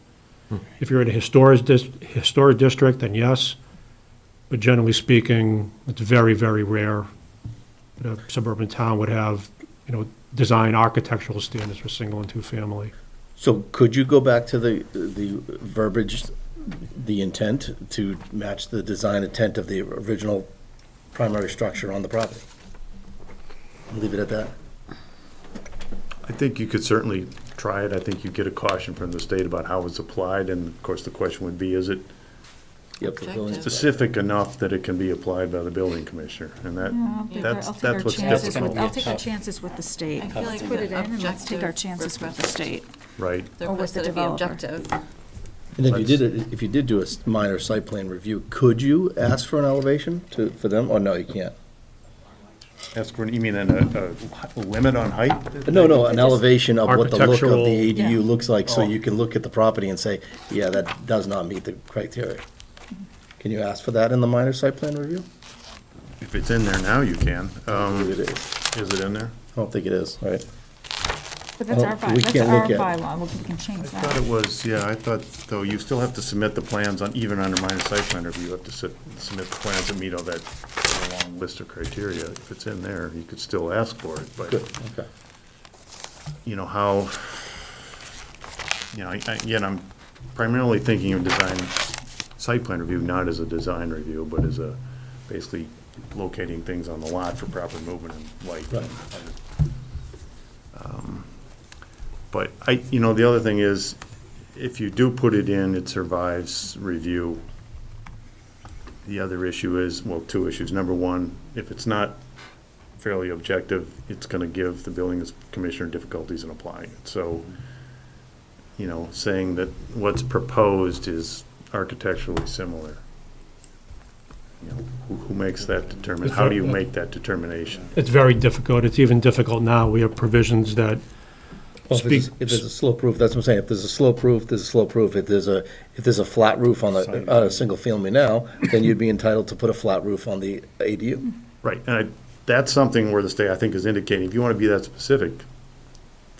If you're in a historic district, then yes, but generally speaking, it's very, very rare that a suburban town would have, design architectural standards for single and two-family.
So could you go back to the verbiage, the intent to match the design intent of the original primary structure on the property? Leave it at that?
I think you could certainly try it. I think you get a caution from the state about how it's applied, and of course the question would be, is it
Yep. the building inspector.
specific enough that it can be applied by the building commissioner? And that's what's difficult,
I'll take our chances with the state.
I feel like
Let's put it in and let's take our
objective
chances with the state.
right?
They're
Or with the
supposed to be
developer.
objective.
And if you did do a minor site plan review, could you ask for an elevation for them, or no, you can't?
Ask for, you mean a limit on height?
No, an elevation of what the look of
Architectural-
the ADU
Yeah.
looks like, so
Oh.
you can look at the property and say, yeah, that does not meet the criteria. Can you ask for that in the minor site plan review?
If it's in there now, you can.
I believe it is.
Is it in there?
I don't think it is, right?
But that's our,
we
that's
can't
our
look at it.
bylaw, we can change
I thought
that.
it was, yeah, I thought, though, you still have to submit the plans on, even under minor site plan review, you have to submit the plans that meet all that long list of criteria. If it's in there, you could still ask for it, but,
Good, okay.
how, again, I'm primarily thinking of design, site plan review, not as a design review, but as a, basically locating things on the lot for proper movement and light.
Right.
But the other thing is, if you do put it in, it survives review. The other issue is, well, two issues. Number one, if it's not fairly objective, it's gonna give the building commissioner difficulties in applying it. So, saying that what's proposed is architecturally similar. Who makes that determination? How do you make that determination?
It's very difficult. It's even difficult now. We have provisions that
Well, if
speak.
there's a slope roof, that's what I'm saying, if there's a slope roof, there's a slope roof. If there's a flat roof on a single family now, then you'd be entitled to put a flat roof on the ADU.
Right, and that's something where the state, I think, is indicating, if you want to be that specific,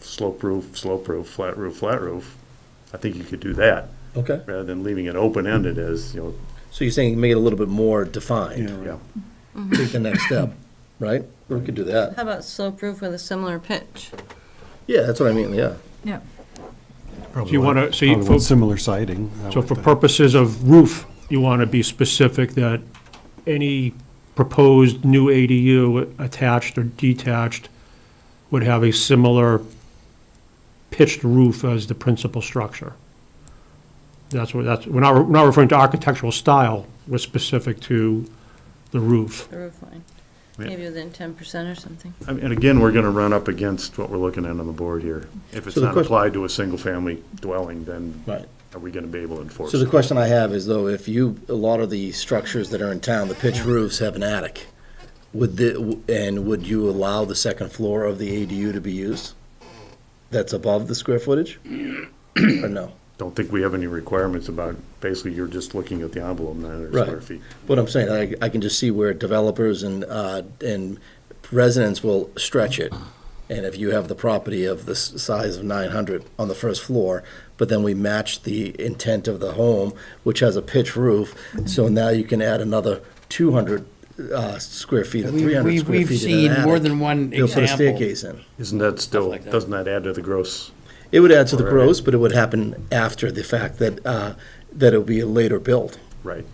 slope roof, flat roof, I think you could do that,
Okay.
rather than leaving it open-ended as,
So you're saying make it a little bit more defined,
Yeah.
take the next step, right? We could do that.
How about slope roof with a similar pitch?
Yeah, that's what I mean, yeah.
Yeah.
So you want to, so
Probably
you,
want similar siding. I
so
would
for
think.
purposes of roof, you want to be specific that any proposed new ADU attached or detached would have a similar pitched roof as the principal structure. We're not referring to architectural style, we're specific to the roof.
The roof line?
Yeah.
Maybe within 10% or something?
And again, we're gonna run up against what we're looking at on the board here. If it's
So the
not
question-
applied to a single-family dwelling, then
Right.
are we gonna be able to enforce
So the
it?
question I have is though, if a lot of the structures that are in town, the pitch roofs have an attic, would you allow the second floor of the ADU to be used? That's above the square footage? Or no?
Don't think we have any requirements about, basically, you're just looking at the envelope, 900
Right.
square feet.
What I'm saying, I can just see where developers and residents will stretch it. And if you have the property of the size of 900 on the first floor, but then we match the intent of the home, which has a pitch roof, so now you can add another 200 square feet or 300 square
We've
feet in
seen
an
more
attic.
than one
They'll put a
example.
staircase in.
Isn't that still,
like that.
doesn't that add to the gross?
It would add to the
Right.
gross, but it would happen after the fact that it'll be a later build.
Right,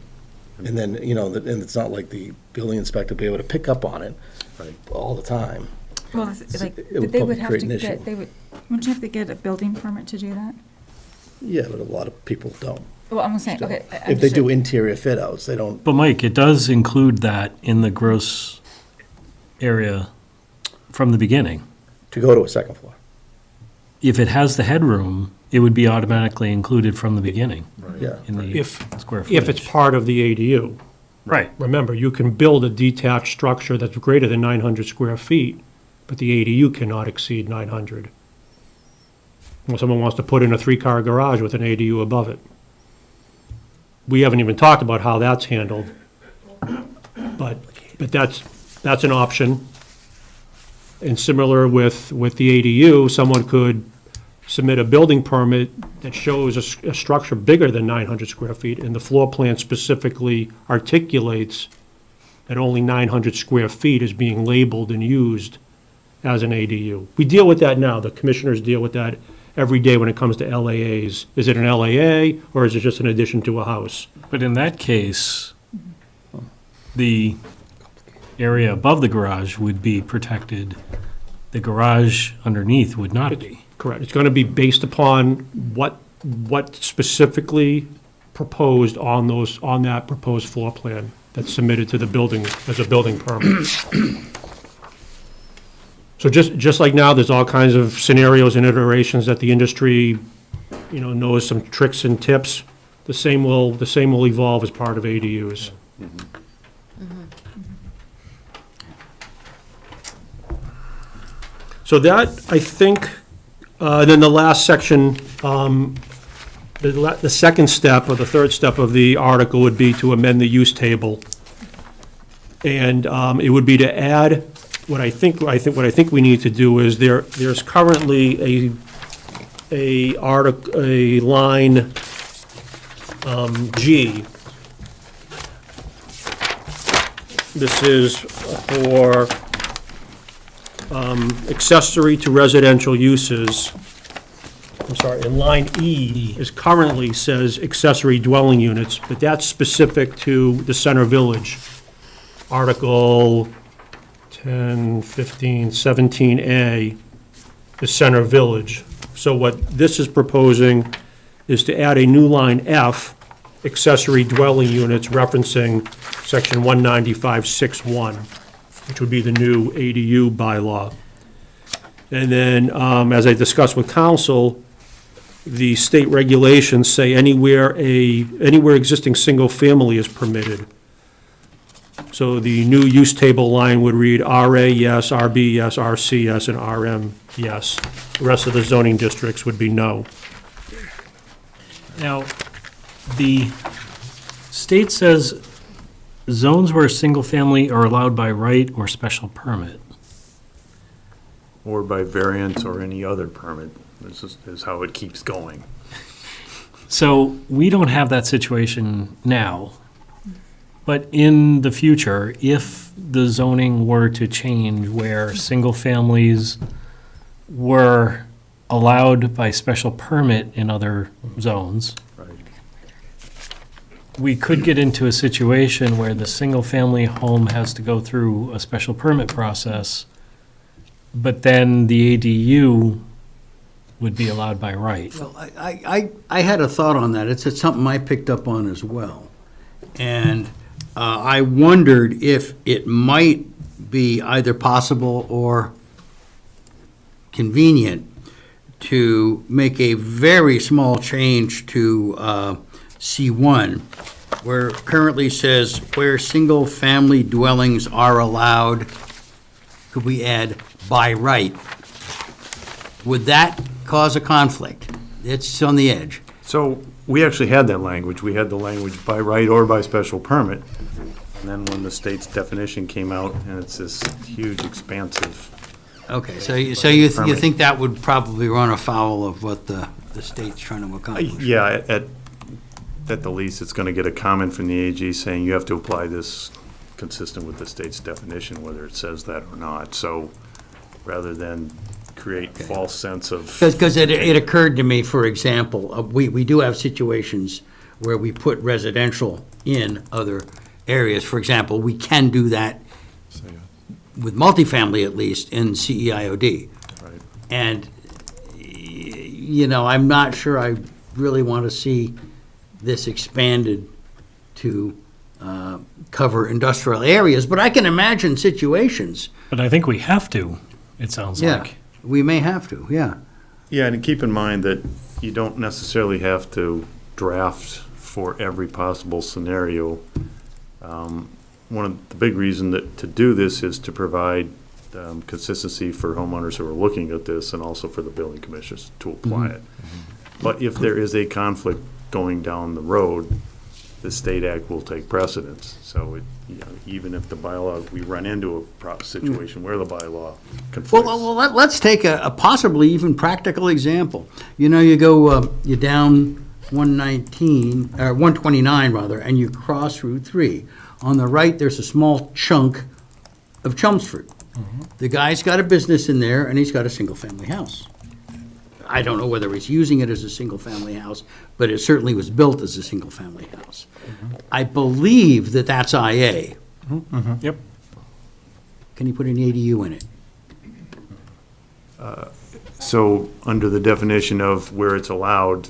And then, and it's not like the building inspector will be able to pick up on it
right.
all the time.
Well, it's like,
It would
they
probably
would have
create
to
an issue.
get, wouldn't you have to get a building permit to do that?
Yeah, but a lot of people don't.
Well, I'm saying,
still.
okay.
If they do interior fit outs, they don't,
But Mike, it does include that in the gross area from the beginning.
to go to a second floor.
If it has the headroom, it would be automatically included from the beginning
Yeah.
in the
If,
square footage.
if it's part of the ADU.
Right.
Remember, you can build a detached structure that's greater than 900 square feet, but the ADU cannot exceed 900. When someone wants to put in a three-car garage with an ADU above it. We haven't even talked about how that's handled, but that's an option. And similar with the ADU, someone could submit a building permit that shows a structure bigger than 900 square feet, and the floor plan specifically articulates that only 900 square feet is being labeled and used as an ADU. We deal with that now, the commissioners deal with that every day when it comes to LAAs. Is it an LAA, or is it just an addition to a house?
But in that case, the area above the garage would be protected. The garage underneath would not be.
Correct. It's going to be based upon what specifically proposed on that proposed floor plan that's submitted to the building as a building permit. So just like now, there's all kinds of scenarios and iterations that the industry, knows some tricks and tips. The same will evolve as part of ADUs. So that, I think, then the last section, the second step or the third step of the article would be to amend the use table. And it would be to add, what I think we need to do is there's currently a line G. This is for accessory to residential uses. I'm sorry, in line E is currently says accessory dwelling units, but that's specific to the center village. Article 10, 15, 17A, the center village. So what this is proposing is to add a new line F, accessory dwelling units referencing section 195.61, which would be the new ADU bylaw. And then, as I discussed with council, the state regulations say anywhere existing single-family is permitted. So the new use table line would read RA, yes, RB, yes, RC, yes, and RM, yes. The rest of the zoning districts would be no.
Now, the state says zones where single-family are allowed by right or special permit.
Or by variance or any other permit. This is how it keeps going.
So we don't have that situation now. But in the future, if the zoning were to change where single families were allowed by special permit in other zones,
Right.
we could get into a situation where the single-family home has to go through a special permit process, but then the ADU would be allowed by right.
Well, I had a thought on that. It's something I picked up on as well. And I wondered if it might be either possible or convenient to make a very small change to C1, where it currently says where single-family dwellings are allowed, could we add by right? Would that cause a conflict? It's on the edge.
So we actually had that language. We had the language by right or by special permit. And then when the state's definition came out, and it's this huge expansive,
Okay, so you think that would probably run afoul of what the state's trying to accomplish?
yeah, at the least, it's gonna get a comment from the AG saying you have to apply this consistent with the state's definition, whether it says that or not. So rather than create false sense of.
Because it occurred to me, for example, we do have situations where we put residential in other areas. For example, we can do that with multifamily, at least, in CEIOD.
Right.
And, I'm not sure I really want to see this expanded to cover industrial areas, but I can imagine situations.
But I think we have to, it sounds
Yeah,
like.
we may have to, yeah.
Yeah, and keep in mind that you don't necessarily have to draft for every possible scenario. One of the big reason to do this is to provide consistency for homeowners who are looking at this and also for the building commissioners to apply it. But if there is a conflict going down the road, the state act will take precedence. So even if the bylaw, we run into a situation where the bylaw conflicts.
Well, let's take a possibly even practical example. You go, you down 129 rather, and you cross Route 3. On the right, there's a small chunk of Chelmsford. The guy's got a business in there, and he's got a single-family house. I don't know whether he's using it as a single-family house, but it certainly was built as a single-family house. I believe that that's IA.
Yep.
Can you put an ADU in it?
So under the definition of where it's allowed,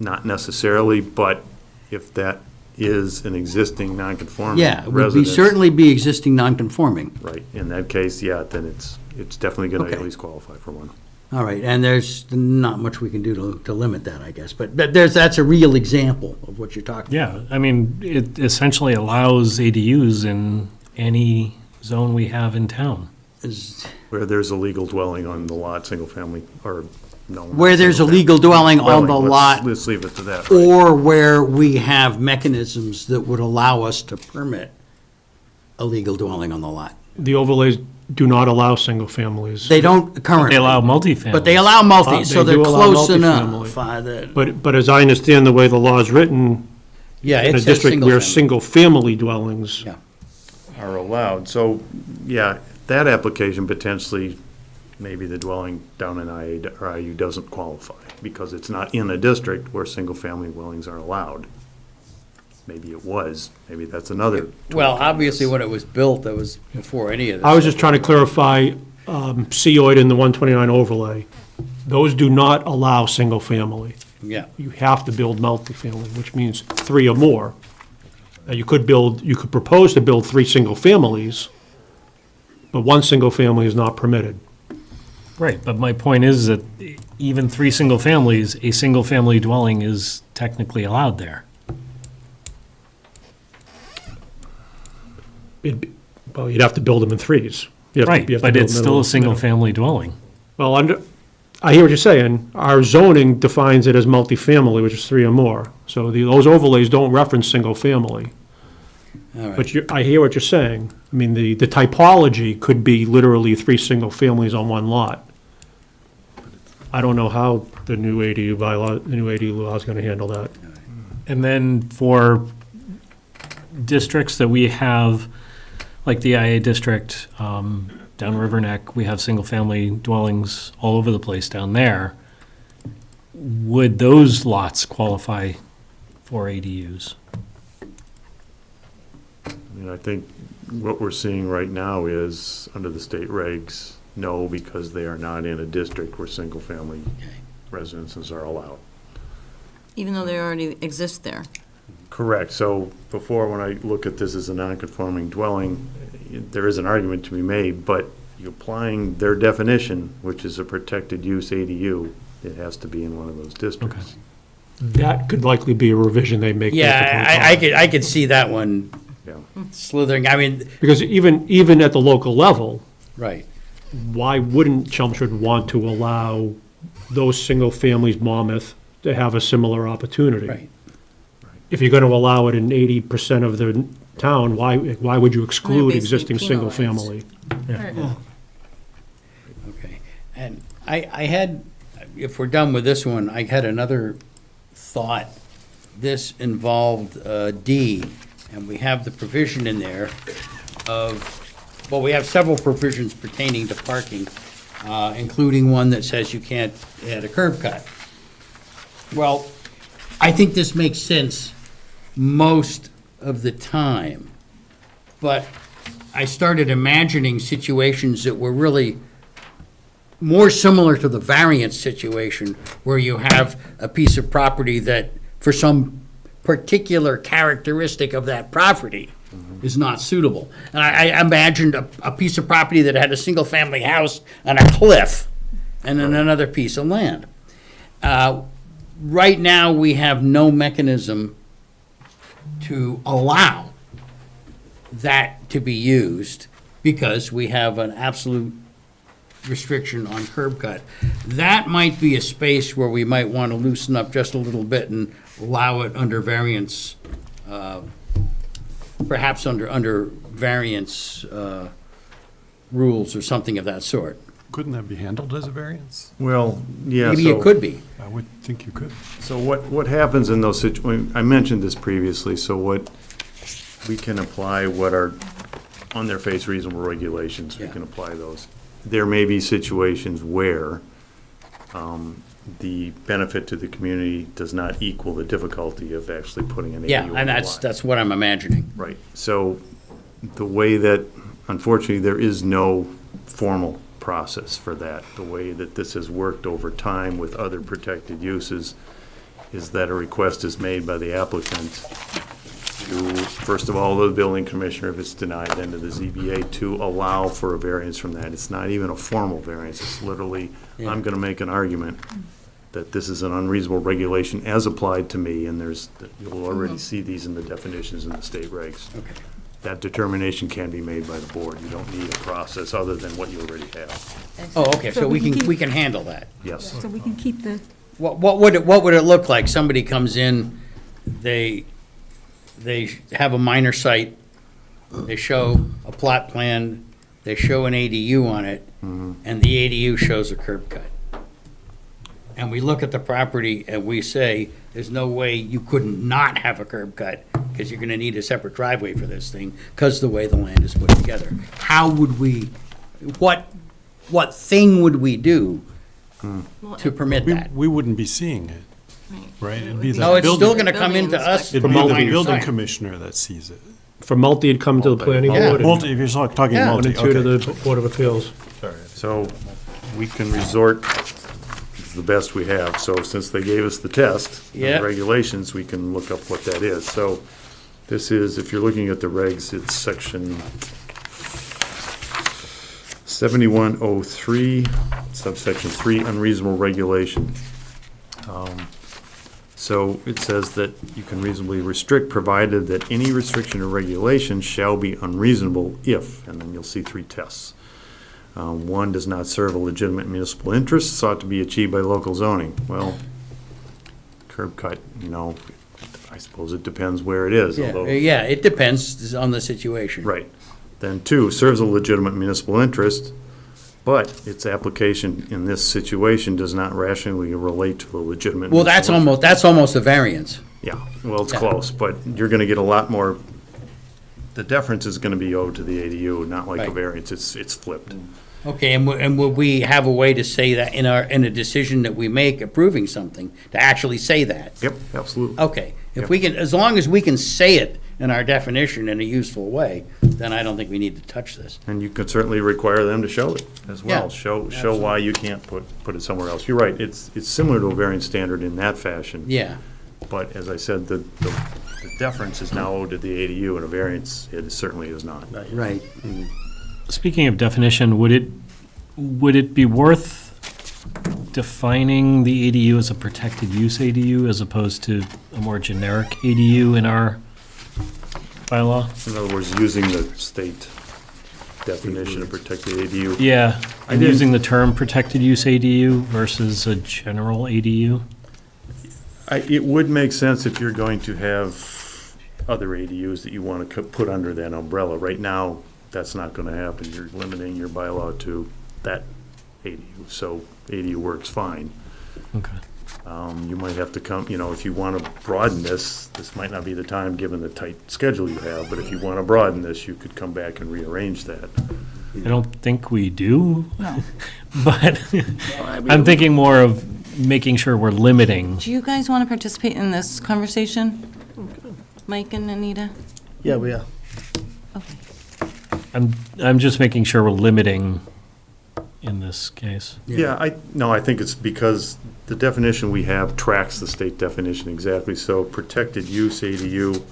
not necessarily, but if that is an existing non-conforming
Yeah, it would
residence.
certainly be existing non-conforming.
Right, in that case, yeah, then it's definitely gonna
Okay.
at least qualify for one.
All right, and there's not much we can do to limit that, I guess. But that's a real example of what you're talking about.
Yeah, I mean, it essentially allows ADUs in any zone we have in town.
Is-
Where there's a legal dwelling on the lot, single family, or no. not
Where there's a
single
legal dwelling on the
Let's-
lot,
Let's leave it to that, right?
or where we have mechanisms that would allow us to permit a legal dwelling on the lot.
The overlays do not allow single families.
They don't currently.
They allow multifamily.
But they allow multi, so
They
they're
do allow
close enough.
multifamily. But as I understand the way the law is written,
Yeah,
in
it
a
says
district where
single-family.
single-family dwellings,
Yeah.
Are allowed, so, yeah, that application potentially, maybe the dwelling down in IA or IU doesn't qualify, because it's not in a district where single-family dwellings are allowed. Maybe it was, maybe that's another.
Well,
tweak on
obviously,
this.
when it was built, that was before any of this.
I was just trying to clarify, COID in the 129 overlay, those do not allow single-family.
Yeah.
You have to build multifamily, which means 3 or more. Now, you could propose to build 3 single families, but 1 single family is not permitted.
Right, but my point is that even 3 single families, a single-family dwelling is technically allowed there.
Well, you'd have to build them in 3s. You'd have to-
Right,
you'd have to
but
build
it's
middle-
still a
middle.
single-family dwelling.
Well, I hear what you're saying. Our zoning defines it as multifamily, which is 3 or more. So those overlays don't reference single family.
All right.
But I hear what you're saying. I mean, the typology could be literally 3 single families on 1 lot. I don't know how the new ADU bylaw, the new ADU law is gonna handle that.
And then for districts that we have, like the IA district, down River Neck, we have single-family dwellings all over the place down there. Would those lots qualify for ADUs?
I mean, I think what we're seeing right now is, under the state regs, no, because they are not in a district where single-family residences are allowed.
Even though they already exist there.
Correct. So before, when I look at this as a non-conforming dwelling, there is an argument to be made, but you're applying their definition, which is a protected use ADU, it has to be in one of those districts.
That could likely be a revision they make.
Yeah, I could see that one
Yeah.
slithering, I mean,
Because even at the local level,
right.
why wouldn't Chelmsford want to allow those single families, Monmouth, to have a similar opportunity?
Right.
If you're going to allow it in 80% of the town, why would you exclude
basically
existing single
penalize.
family?
Okay, and I had, if we're done with this one, I had another thought. This involved D, and we have the provision in there of, well, we have several provisions pertaining to parking, including one that says you can't add a curb cut. Well, I think this makes sense most of the time, but I started imagining situations that were really more similar to the variance situation, where you have a piece of property that, for some particular characteristic of that property, is not suitable. And I imagined a piece of property that had a single-family house and a cliff, and then another piece of land. Right now, we have no mechanism to allow that to be used, because we have an absolute restriction on curb cut. That might be a space where we might want to loosen up just a little bit and allow it under variance, perhaps under variance rules or something of that sort.
Couldn't that be handled as a variance?
Well, yeah.
Maybe
so-
it could be.
I would think you could.
So what happens in those situations, I mentioned this previously, so what, we can apply what are on their face reasonable regulations, we
Yeah.
can apply those. There may be situations where the benefit to the community does not equal the difficulty of actually putting an ADU
Yeah,
on the
and
lot.
that's what I'm imagining.
Right, so the way that, unfortunately, there is no formal process for that. The way that this has worked over time with other protected uses is that a request is made by the applicant to, first of all, the building commissioner, if it's denied, then to the ZBA, to allow for a variance from that. It's not even a formal variance, it's literally,
Yeah.
I'm gonna make an argument that this is an unreasonable regulation as applied to me, and you'll already see these in the definitions in the state regs.
Okay.
That determination can be made by the board. You don't need a process other than what you already have.
Oh, okay, so we can handle that.
Yes.
So we can keep the,
What would it look like? Somebody comes in, they have a minor site, they show a plot plan, they show an ADU on it, and the ADU shows a curb cut. And we look at the property and we say, there's no way you couldn't not have a curb cut, because you're gonna need a separate driveway for this thing, because the way the land is put together. How would we, what thing would we do to permit that?
We wouldn't be seeing it, right? It'd be the
No, it's still
building-
gonna come into us
It'd
from
be
a
the
minor
building
site.
commissioner that sees it.
For multi, it'd come to the planning
Yeah.
board, and
Multi, if you're talking
Yeah.
one
multi,
and two to
okay.
the Board of Appeals.
So we can resort, this is the best we have. So since they gave us the test, and
Yeah.
the regulations, we can look up what that is. So this is, if you're looking at the regs, it's section 7103, subsection 3, unreasonable regulation. So it says that you can reasonably restrict, provided that any restriction or regulation shall be unreasonable if, and then you'll see 3 tests. 1, does not serve a legitimate municipal interest sought to be achieved by local zoning. Well, curb cut, I suppose it depends where it is, although.
Yeah, it depends on the situation.
Right. Then 2, serves a legitimate municipal interest, but its application in this situation does not rationally relate to a legitimate.
Well,
municipal interest.
that's almost a variance.
Yeah, well, it's
Yeah.
close, but you're gonna get a lot more the deference is gonna be owed to the ADU, not like a
Right.
variance, it's flipped.
Okay, and would we have a way to say that in a decision that we make approving something, to actually say that?
Yep, absolutely.
Okay, if
Yep.
we can, as long as we can say it in our definition in a useful way, then I don't think we need to touch this.
And you could certainly require them to show it as well.
Yeah,
Show why you can't put it somewhere else. You're right, it's similar to a variance standard in that fashion.
Yeah,
But as I said, the deference is now owed to the ADU, and a variance, it certainly is not.
right.
Speaking of definition, would it be worth defining the ADU as a protected use ADU as opposed to a more generic ADU in our bylaw?
In other words, using the state definition of protected ADU.
Yeah, and
didn't-
using the term protected use ADU versus a general ADU?
It would make sense if you're going to have other ADUs that you want to put under that umbrella. Right now, that's not going to happen. You're limiting your bylaw to that ADU, so ADU works fine.
Okay.
You might have to come, if you want to broaden this might not be the time, given the tight schedule you have, but if you want to broaden this, you could come back and rearrange that.
I don't think we do,
No.
but I'm thinking more of making sure we're limiting.
Do you guys want to participate in this conversation? Mike and Anita?
Yeah, we are.
Okay.
I'm just making sure we're limiting in this case.
Yeah, I think it's because the definition we have tracks the state definition exactly, so protected use ADU,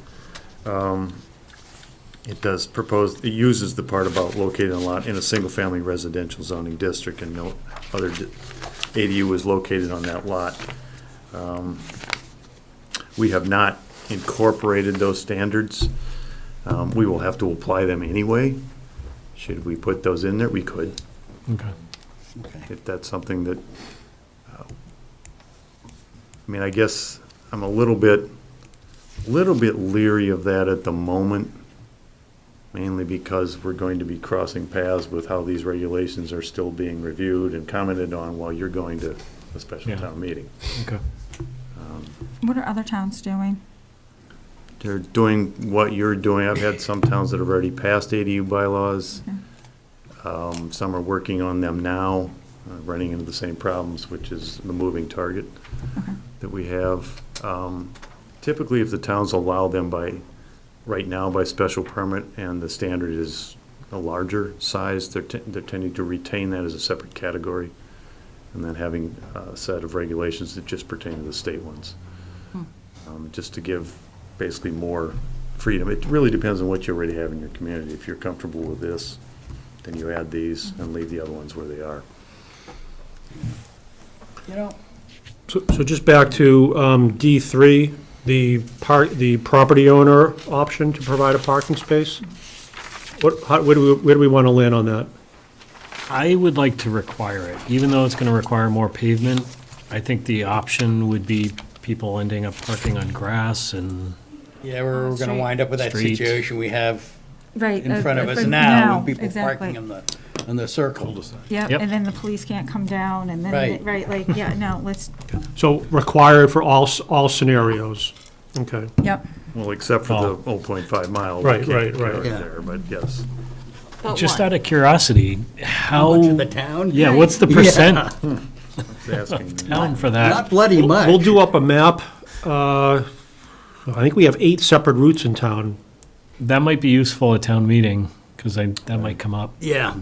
it uses the part about located on a lot in a single-family residential zoning district, and no other ADU is located on that lot. We have not incorporated those standards. We will have to apply them anyway. Should we put those in there? We could,
Okay.
if that's something that, I guess I'm a little bit leery of that at the moment, mainly because we're going to be crossing paths with how these regulations are still being reviewed and commented on while you're going to a special
Yeah.
town meeting.
Okay.
What are other towns doing?
They're doing what you're doing. I've had some towns that have already passed ADU bylaws. Some are working on them now, running into the same problems, which is the moving target that we have. Typically, if the towns allow them right now by special permit, and the standard is a larger size, they're tending to retain that as a separate category, and then having a set of regulations that just pertain to the state ones. Just to give basically more freedom. It really depends on what you already have in your community. If you're comfortable with this, then you add these and leave the other ones where they are.
So just back to D3, the property owner option to provide a parking space. Where do we want to land on that?
I would like to require it, even though it's going to require more pavement. I think the option would be people ending up parking on grass and,
Yeah, we're gonna
Street.
wind up with that
Street.
situation we have
Right.
in front of us now, with people parking in the circle.
Yeah,
Yep.
and then the police can't come down, and then,
Right.
let's,
So required for all scenarios. Okay.
yep.
Well, except for the 0.5 mile.
Right,
we can't
right, right.
park
Yeah.
there, but yes.
But
just
what?
out of curiosity,
How much of the
how,
town?
yeah, what's the percent
It's asking.
town for
Not
that?
bloody much.
We'll do up a map. I think we have 8 separate routes in town.
That might be useful at town meeting, because that might come up.
Yeah,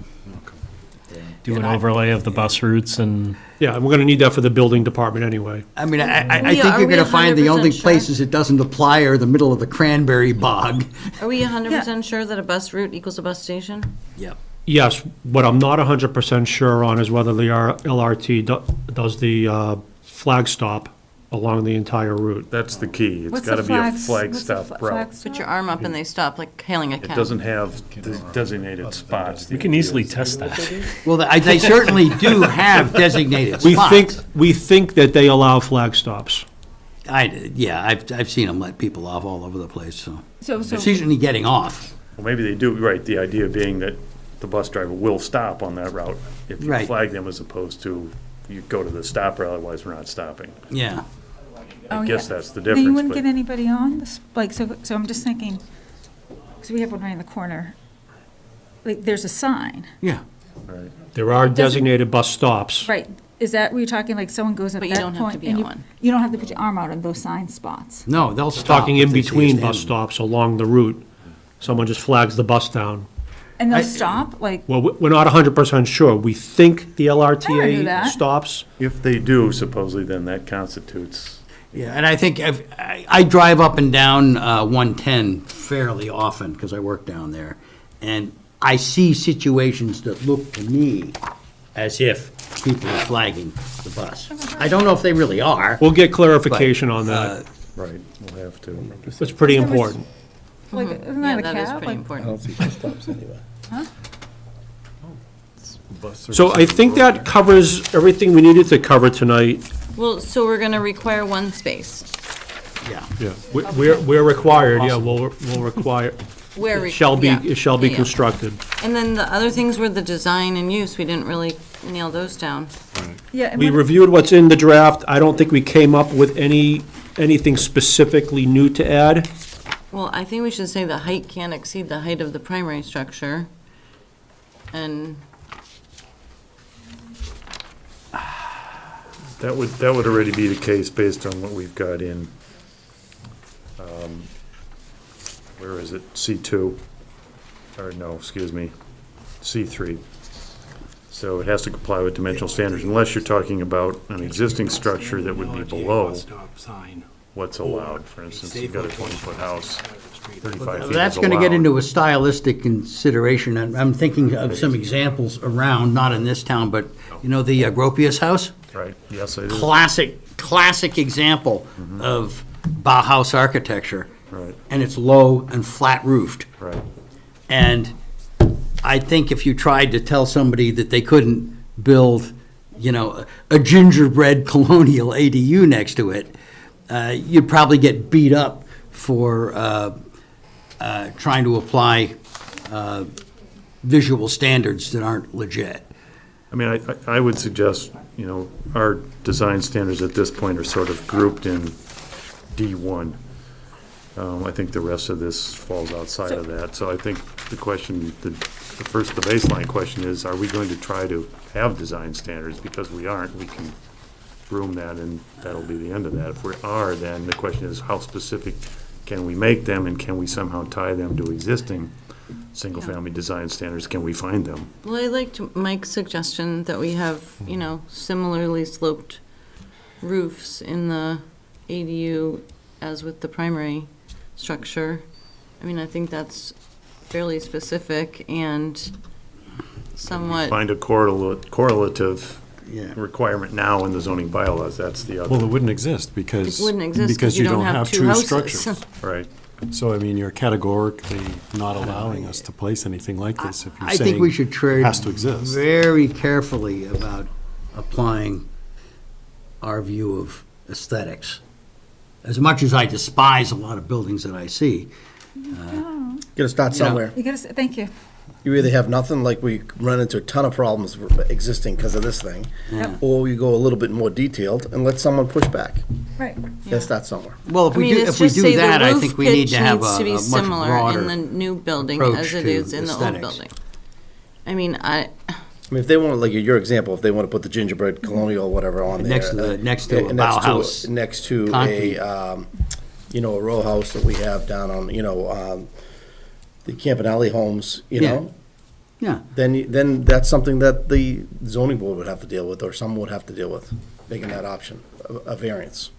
Do an overlay of the bus routes and,
Yeah, and we're going to need that for the building department anyway.
I mean, I
Are
think you're
we
gonna find the only
100% sure?
places it doesn't apply are the middle of the cranberry bog.
Are we 100% sure that a bus route equals a bus station?
Yep.
Yes, what I'm not 100% sure on is whether the LRT does the flag stop along the entire route.
That's the key. It's
What's
gotta
the
be a
flags-
flag
what's the
stop
flag
route.
stop?
Put your arm up and they stop, like hailing a
It
cab.
doesn't have the designated spots.
we can easily test that.
Well, they certainly do have designated spots.
We think that they allow flag stops.
I've seen them let people off all over the place, so.
So,
It's usually getting off.
Well, maybe they do, right, the idea being that the bus driver will stop on that route if you
Right.
flag them, as opposed to you go to the stop route, otherwise we're not stopping.
Yeah.
Oh,
I guess
yeah.
that's the
then you
difference,
wouldn't
but
get anybody on this, like, so I'm just thinking, because we have one right in the corner, like, there's a sign,
Yeah.
Right.
There are designated bus stops.
right? Is that, were you talking like someone goes at
But you
that
don't have to
point
be
and
on
you,
one.
you don't have to put your arm out on those sign spots?
No, they'll stop.
Talking
if
in
they see you
between bus
standing.
stops along the route. Someone just flags the bus down.
And they'll
I-
stop, like,
Well, we're not 100% sure. We think the
I knew
LRTA
that.
stops.
If they do, supposedly, then that constitutes,
Yeah, and I think I drive up and down 110 fairly often because I work down there, and I see situations that look to me as if people are flagging the bus. I don't know if they really are.
We'll get clarification on that.
right, we'll have to.
It's pretty important.
like, isn't
Yeah,
that a
that is
cab?
pretty
Like,
I
important.
don't see bus stops anyway.
So I think that covers everything we needed to cover tonight.
Well, so we're gonna require one space.
Yeah.
Yeah.
We're required, yeah, we'll require,
Where
it shall be,
yeah,
it shall be
yeah, yeah.
constructed.
And then the other things were the design and use. We didn't really nail those down.
yeah, and
We
what-
reviewed what's in the draft. I don't think we came up with anything specifically new to add.
Well, I think we should say the height can't exceed the height of the primary structure. And,
That would already be the case based on what we've got in, where is it, C2? Or no, excuse me, C3. So it has to comply with dimensional standards unless you're talking about an existing structure that would be below what's allowed. For instance, you've got a 20-foot house, 35 feet is
That's going to get
allowed.
into a stylistic consideration, and I'm thinking of some examples around, not in this town, but, you know, the Gropius House?
Right, yes, I do.
Classic example of Bauhaus architecture.
Right,
And it's low and flat roofed.
right.
And I think if you tried to tell somebody that they couldn't build, you know, a gingerbread colonial ADU next to it, you'd probably get beat up for trying to apply visual standards that aren't legit.
I mean, I would suggest, you know, our design standards at this point are sort of grouped in D1. I think the rest of this falls outside of that. So I think the question, the baseline question is, are we going to try to have design standards? Because we aren't, we can room that and that'll be the end of that. If we are, then the question is, how specific can we make them and can we somehow tie them to existing single-family design standards? Can we find them?
well, I liked Mike's suggestion that we have, you know, similarly sloped roofs in the ADU as with the primary structure. I mean, I think that's fairly specific and somewhat,
Find a correlative
Yeah.
requirement now in the zoning bylaws, that's the
Well, it
other,
wouldn't exist because.
it wouldn't exist because you don't have two houses.
structures.
right.
So, I mean, you're categorically not allowing us to place anything like this if you're
I
saying.
think we should tread
has to exist.
very carefully about applying our view of aesthetics. As much as I despise a lot of buildings that I see,
Gotta start somewhere.
You gotta, thank you.
You either have nothing, like we run into a ton of problems existing because of this thing,
Yeah.
or you go a little bit more detailed and let someone push back.
Right.
Gotta start somewhere.
well, if
I
we
mean,
do,
it's
if we
just
do
say
that,
the
I
roof
think we need
pitch
to have
needs to
a
be
much
similar in the
broader.
new building
approach
as it
to
is in the old
aesthetics.
building. I mean,
I mean, if they want, like your example, if they want to put the gingerbread colonial whatever on there.
Next to the- next to a
next
Bauhaus
Next to
concrete.
a, you know, a row house that we have down on, you know, the Campanelli homes, you
Yeah.
know,
Yeah,
then that's something that the zoning board would have to deal with, or someone would have to deal with, making that option, a variance.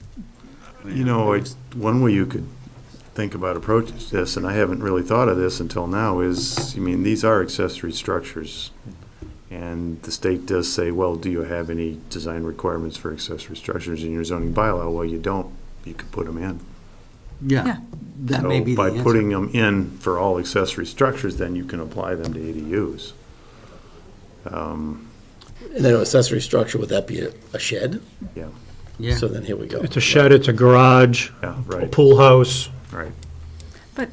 You know, one way you could think about approaching this, and I haven't really thought of this until now, is, I mean, these are accessory structures. And the state does say, well, do you have any design requirements for accessory structures in your zoning bylaw? Well, you don't. You could put them in.
Yeah.
yeah, that may be
So
the
by
answer.
putting them in for all accessory structures, then you can apply them to ADUs.
And then an accessory structure, would that be a shed?
Yeah,
Yeah.
So then here we go.
It's a shed, it's a garage,
yeah,
a
right,
pool house.
right.
But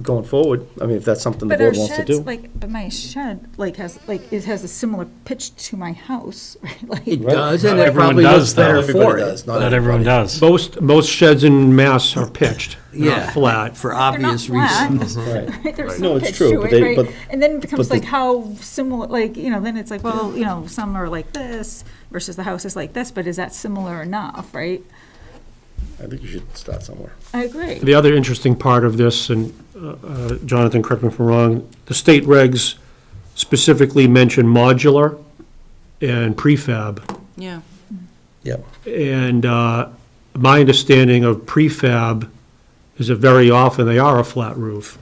going forward, I mean, if that's something the
But our
board wants to
sheds,
do.
like, but my shed, like, has, like, it has a similar pitch to my house, right? Like,
It
Right.
does, and
Not
it
everyone
probably
does,
looks better
though.
for
Everybody
it.
does,
Not everyone does.
Most sheds in Mass are pitched,
Yeah,
not flat.
for
they're not
obvious
flat.
reasons.
Right.
There's
No,
some
it's
pitch
true,
to
but
it,
they-
right?
but-
And then it becomes
but the-
like how similar, like, you know, then it's like, well, you know, some are like this versus the house is like this, but is that similar enough, right?
I think you should start somewhere.
I agree.
The other interesting part of this, and Jonathan, correct me if I'm wrong, the state regs specifically mention modular and prefab.
Yeah.
Yep.
And my understanding of prefab is that very often they are a flat roof.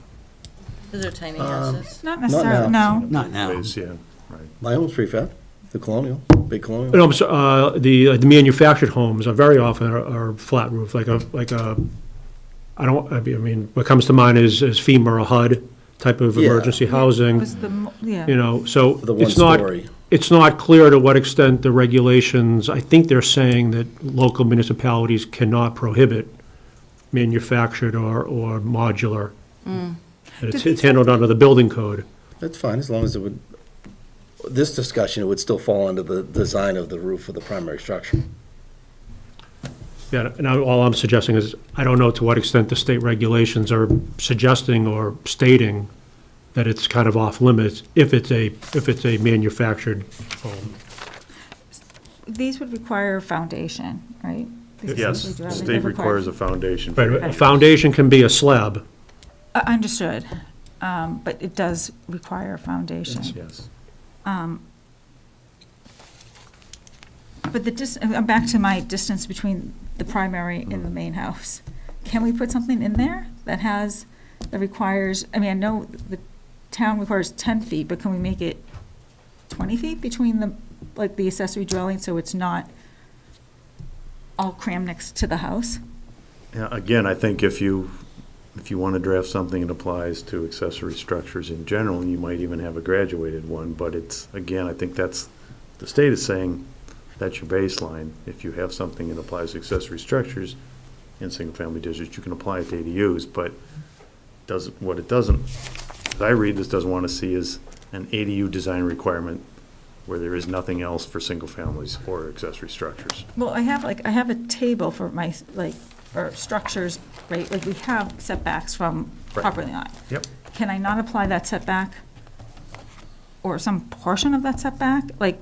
Those are tiny houses.
Not necessarily,
now.
no.
Not now.
Ways, yeah, right.
My home's prefab, the Colonial, big Colonial.
No, I'm so- the manufactured homes are very often are flat roof, like a, I mean, what comes to mind is FEMA or HUD type of
Yeah.
emergency housing,
Was the, yeah.
you know, so
The one
it's not,
story.
it's not clear to what extent the regulations, I think they're saying that local municipalities cannot prohibit manufactured or modular. And It's handled under the building code.
That's fine, as long as it would, this discussion, it would still fall under the design of the roof of the primary structure.
Yeah, and all I'm suggesting is, I don't know to what extent the state regulations are suggesting or stating that it's kind of off limits if it's a manufactured home.
These would require a foundation, right? These
Yes,
essentially
the
do-
state
they require-
requires a foundation.
But
for
a foundation can be a slab.
Understood, but it does require a foundation.
Yes.
But I'm back to my distance between the primary and the main house. Can we put something in there that requires, I mean, I know the town requires 10 feet, but can we make it 20 feet between the accessory dwelling, so it's not all crammed next to the house?
Yeah, again, I think if you want to draft something that applies to accessory structures in general, you might even have a graduated one, but it's, again, I think the state is saying that's your baseline. If you have something that applies to accessory structures in single-family districts, you can apply it to ADUs, but what it doesn't, as I read, this doesn't want to see is an ADU design requirement where there is nothing else for single families or accessory structures.
Well, I have a table for my, or structures, right, like we have setbacks from
Right.
property line.
Yep.
Can I not apply that setback? Or some portion of that setback, like,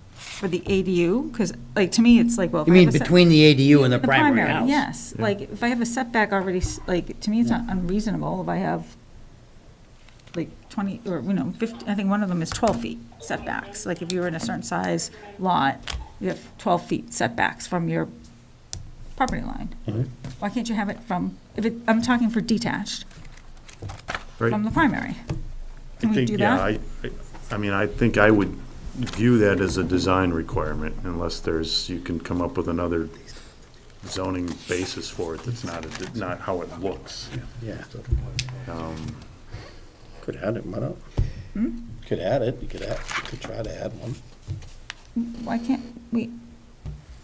for the ADU? Because, like, to me, it's like, well. if
You
I have
mean
a set-
between the ADU and the primary house?
Yes, like, if I have a setback already, like, to me, it's not unreasonable if I have, like, 20, or, 50, I think one of them is 12 feet setbacks. Like, if you were in a certain size lot, you have 12 feet setbacks from your property line. Why can't you have it from, I'm talking for detached,
Right.
from the primary? Can
I
we
think,
do
yeah,
that?
I mean, I think I would view that as a design requirement unless you can come up with another zoning basis for it that's not how it looks.
Yeah. Could add it, why not? Could add it, you could try to add one,
Why can't we,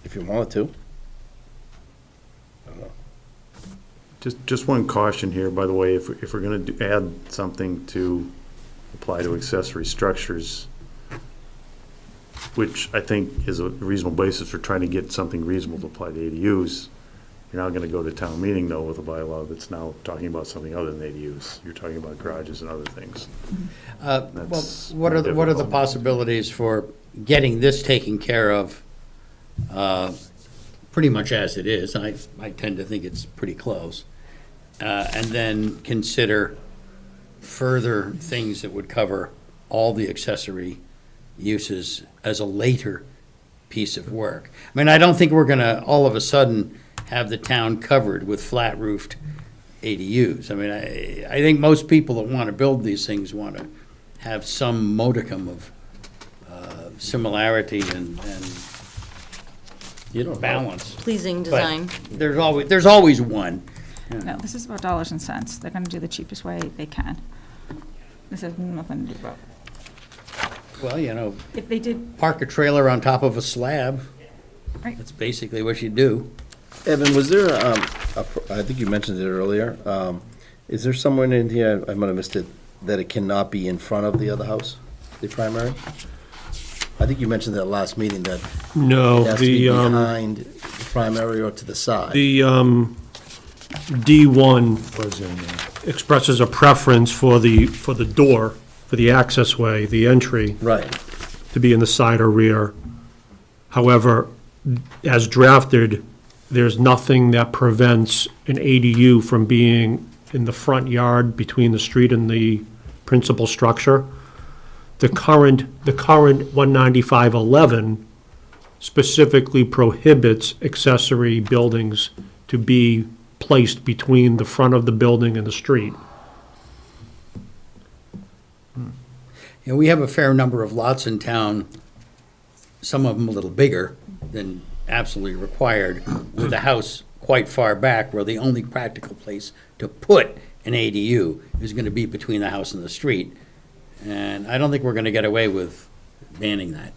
if you wanted to. I don't know.
Just one caution here, by the way, if we're gonna add something to apply to accessory structures, which I think is a reasonable basis for trying to get something reasonable to apply to ADUs, you're not gonna go to town meeting though with a bylaw that's now talking about something other than ADUs. You're talking about garages and other things.
Well,
That's
what are the
difficult.
possibilities for getting this taken care of, pretty much as it is? I tend to think it's pretty close. And then consider further things that would cover all the accessory uses as a later piece of work. I mean, I don't think we're gonna all of a sudden have the town covered with flat-roofed ADUs. I mean, I think most people that want to build these things want to have some modicum of similarity and
You don't know.
balance.
Pleasing
But
design.
there's always one.
no, this is about dollars and cents. They're gonna do the cheapest way they can. This has nothing to do about,
Well,
if they did,
park a trailer on top of a slab.
Right.
That's basically what you do.
Evan, was there, I think you mentioned it earlier, Is there somewhere in here, I might have missed it, that it cannot be in front of the other house, the primary? I think you mentioned that last meeting, that
No,
it has to be
the,
behind the primary or to the side.
the D1
Was in there.
expresses a preference for the door, for the access way, the entry,
Right.
to be in the side or rear. However, as drafted, there's nothing that prevents an ADU from being in the front yard between the street and the principal structure. The current 19511 specifically prohibits accessory buildings to be placed between the front of the building and the street.
And we have a fair number of lots in town, some of them a little bigger than absolutely required, with the house quite far back, where the only practical place to put an ADU is gonna be between the house and the street. And I don't think we're gonna get away with banning that.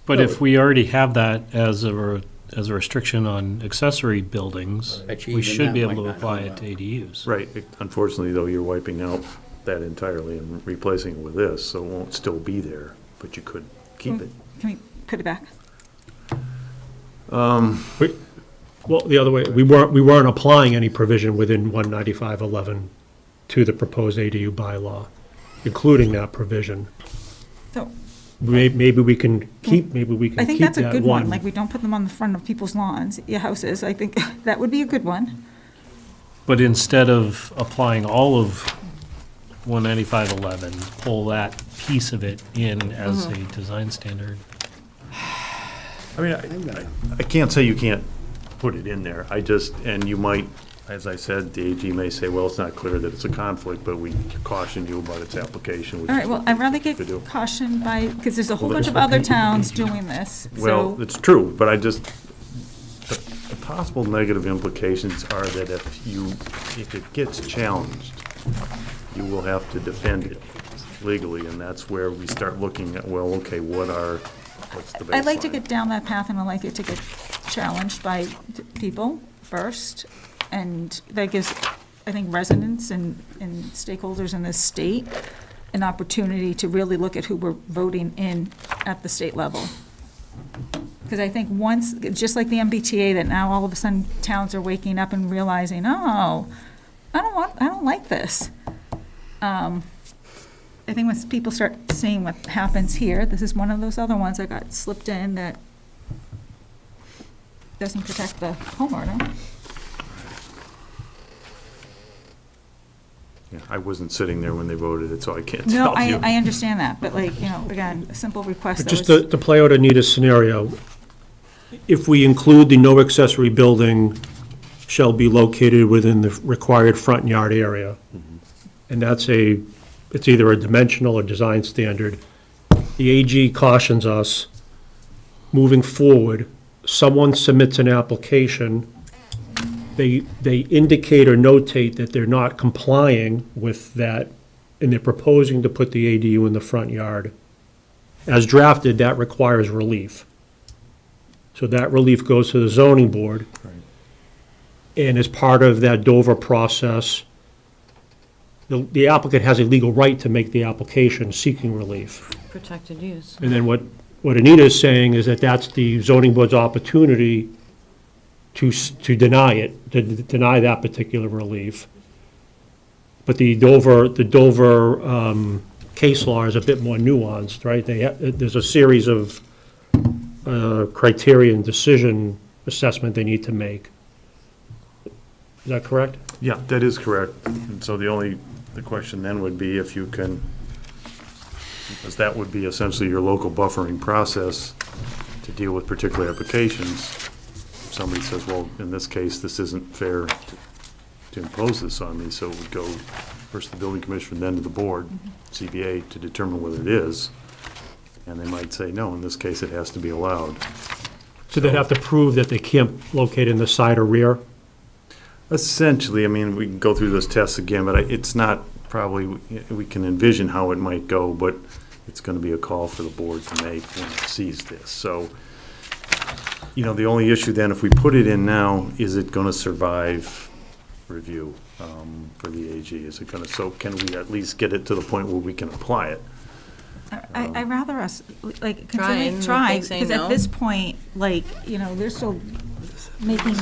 But if we already have that as a restriction on accessory buildings,
Bet you
we
even
should be
that
able to
might not
apply
hold
it to ADUs.
Right, unfortunately, though, you're wiping out that entirely and replacing it with this, so it won't still be there, but you could keep it.
Can we put it back?
Well, the other way, we weren't applying any provision within 19511 to the proposed ADU bylaw, including that provision.
So
Maybe we can keep, maybe we
I
can
think
keep
that's a
that
good one,
one.
like, we don't put them on the front of people's lawns, your houses. I think that would be a good one.
But instead of applying all of 19511, pull that piece of it in as a design standard.
I mean, I can't say you can't put it in there, and you might, as I said, the AG may say, well, it's not clear that it's a conflict, but we caution you about its application, which
All
is
right, well,
what
I'd rather
we
get
could do.
cautioned by, because there's a whole
Well,
bunch of other towns doing this,
Well,
so.
it's true, but the possible negative implications are that if it gets challenged, you will have to defend it legally, and that's where we start looking at, well, okay, what's the baseline?
I'd like to get down that path, and I'd like it to get challenged by people first, and that gives, I think, residents and stakeholders in this state an opportunity to really look at who we're voting in at the state level. Because I think once, just like the MBTA, that now all of a sudden towns are waking up and realizing, oh, I don't like this. I think once people start seeing what happens here, this is one of those other ones that got slipped in that doesn't protect the homeowner.
Yeah, I wasn't sitting there when they voted it, so I can't
No,
tell you.
I understand that, but like, again, a simple request
But
that
just
was.
to play out Anita's scenario, if we include the no accessory building shall be located within the required front yard area, and it's either a dimensional or design standard, the AG cautions us, moving forward, someone submits an application, they indicate or notate that they're not complying with that, and they're proposing to put the ADU in the front yard. As drafted, that requires relief. So that relief goes to the zoning board. And as part of that Dover process, the applicant has a legal right to make the application seeking relief.
Protected use.
And then what Anita is saying is that that's the zoning board's opportunity to deny it, to deny that particular relief. But the Dover case law is a bit more nuanced, right? There's a series of criteria and decision assessment they need to make. Is that correct?
Yeah, that is correct. And so the question then would be if you can, because that would be essentially your local buffering process to deal with particular applications. Somebody says, well, in this case, this isn't fair to impose this on me, so it would go first to the building commissioner, then to the board, CBA, to determine whether it is. And they might say, no, in this case, it has to be allowed.
So they'd have to prove that they can't locate in the side or rear?
Essentially, I mean, we can go through those tests again, but it's not probably, we can envision how it might go, but it's going to be a call for the board to make when it sees this. So, the only issue then, if we put it in now, is it going to survive review? for the AG? Is it gonna, so can we at least get it to the point where we can apply it?
I rather us, like,
Try
consider,
and
try,
they say
because
no.
at this point, like, you know, they're still making,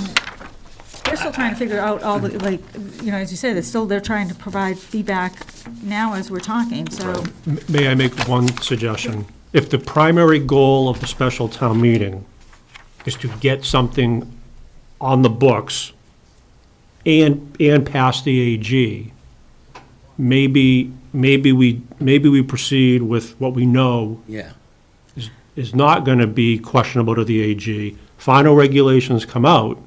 they're still trying to figure out all the, like, you know, as you said, they're trying to provide feedback now as we're talking, so.
May I make one suggestion? If the primary goal of the special town meeting is to get something on the books and pass the AG, maybe we proceed with what we know
Yeah.
is not going to be questionable to the AG. Final regulations come out,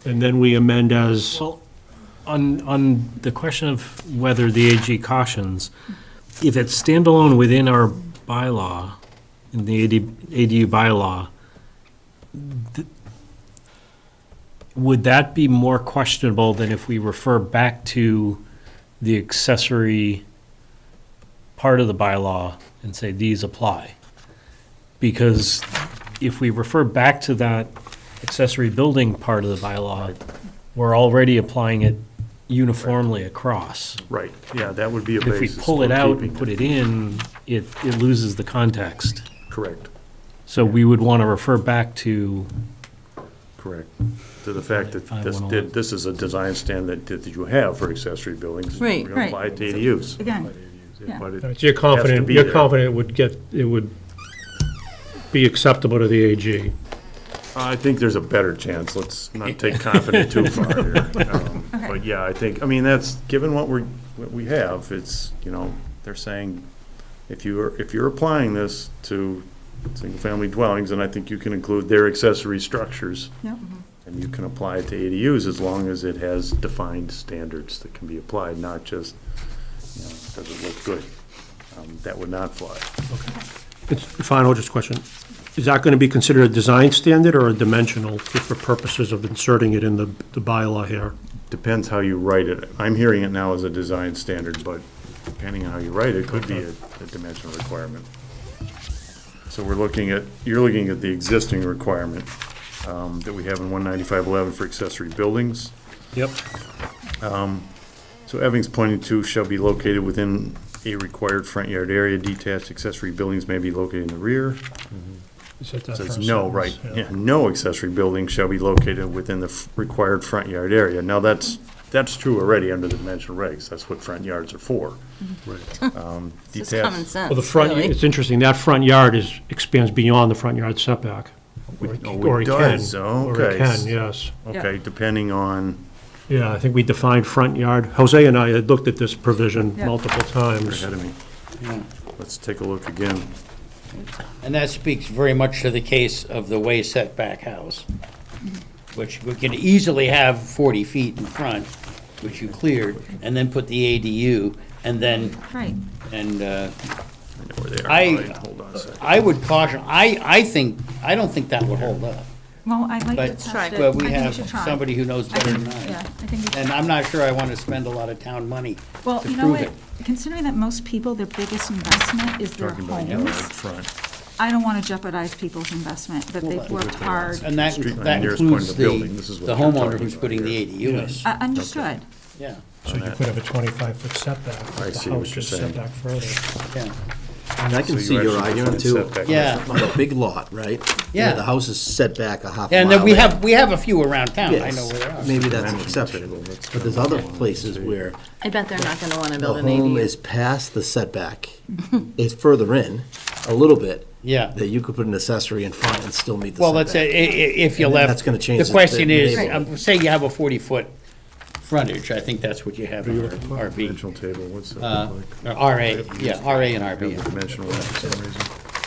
and then we amend as,
Well, on the question of whether the AG cautions, if it's standalone within our bylaw, in the ADU bylaw, would that be more questionable than if we refer back to the accessory part of the bylaw and say these apply? Because if we refer back to that accessory building part of the bylaw, we're already applying it uniformly across.
Right, yeah, that would be a
If we
basis
pull it
for
out
keeping
and put it in, it loses the context.
Correct,
So we would want to refer back to,
correct. To the fact that this,
5101.
this is a design standard that you have for accessory buildings.
Right.
We're gonna apply it to ADUs.
Again, yeah.
But it
so you're
has to
confident,
be
you're
there.
confident it would be acceptable to the AG.
I think there's a better chance, let's not take confident too far here. But yeah, I think, I mean, that's, given what we have, it's, you know, they're saying, if you're applying this to single-family dwellings, then I think you can include their accessory structures.
Yep.
And you can apply it to ADUs as long as it has defined standards that can be applied, not just, you know, does it look good? That would not fly.
It's, final just question, is that going to be considered a design standard or a dimensional, just for purposes of inserting it in the bylaw here?
Depends how you write it. I'm hearing it now as a design standard, but depending on how you write it, could be a dimensional requirement. So you're looking at the existing requirement that we have in 19511 for accessory buildings.
Yep.
So Evans pointing to shall be located within a required front yard area. Detached accessory buildings may be located in the rear. Says no, right, yeah, no accessory building shall be located within the required front yard area. Now, that's true already under the dimensional regs, that's what front yards are for.
It's just common
Detached,
sense,
Well, the front,
really.
it's interesting, that front yard expands beyond the front yard setback. Or
it
it can.
does,
Or it
okay.
can, yes.
Okay, depending on,
Yeah, I think we defined front yard. Jose and I had looked at this provision
Yeah.
multiple
you're
times.
ahead of me.
Yeah.
Let's take a look again.
And that speaks very much to the case of the way setback house, which we can easily have 40 feet in front, which you cleared, and then put the ADU, and then,
Right.
and
I know where they are.
I-
Right, hold on a second.
I would caution, I don't think that would hold up.
Well, I'd like to
But,
test it.
but we
I think
have
should try.
somebody who knows
I
better
think-
than I.
Yeah, I think we should.
And I'm not sure I want to spend a lot of town money
Well,
to
you know
prove
what,
it.
considering that most people, their biggest investment is their
Talking about yard
homes,
front.
I don't want to jeopadize people's investment, that they've worked hard.
And that
Street line,
that
nearest point of
includes
the building. This is
the
what you're
homeowner
talking
who's
about
putting the
here.
ADU in.
Yes.
Understood.
Yeah,
So you could have a 25-foot setback,
I
but the
see what
house
you're
is
saying.
set back further.
yeah.
And I
So
can
you
see your
actually
argument
define
too.
setback.
Yeah.
On a big lot, right?
Yeah.
The house is set back a half a
And
mile.
then we have a few around town, I
Yes,
know where they are.
maybe that's an
Dimension
exception.
table, that's
But there's other places where
I bet they're not gonna wanna
the
build an
home
ADU.
is past the setback, it's further in, a little bit,
Yeah.
that you could put an accessory in front and still meet the
Well, let's say,
setback.
if you
And then
left.
that's gonna change
The
the
question is,
neighborhood.
say you have a 40-foot frontage, I think that's what you have in RB.
Dimensional table, what's that
Uh,
look like?
or RA, yeah, RA and
I have the
RB,
dimensional one for some reason.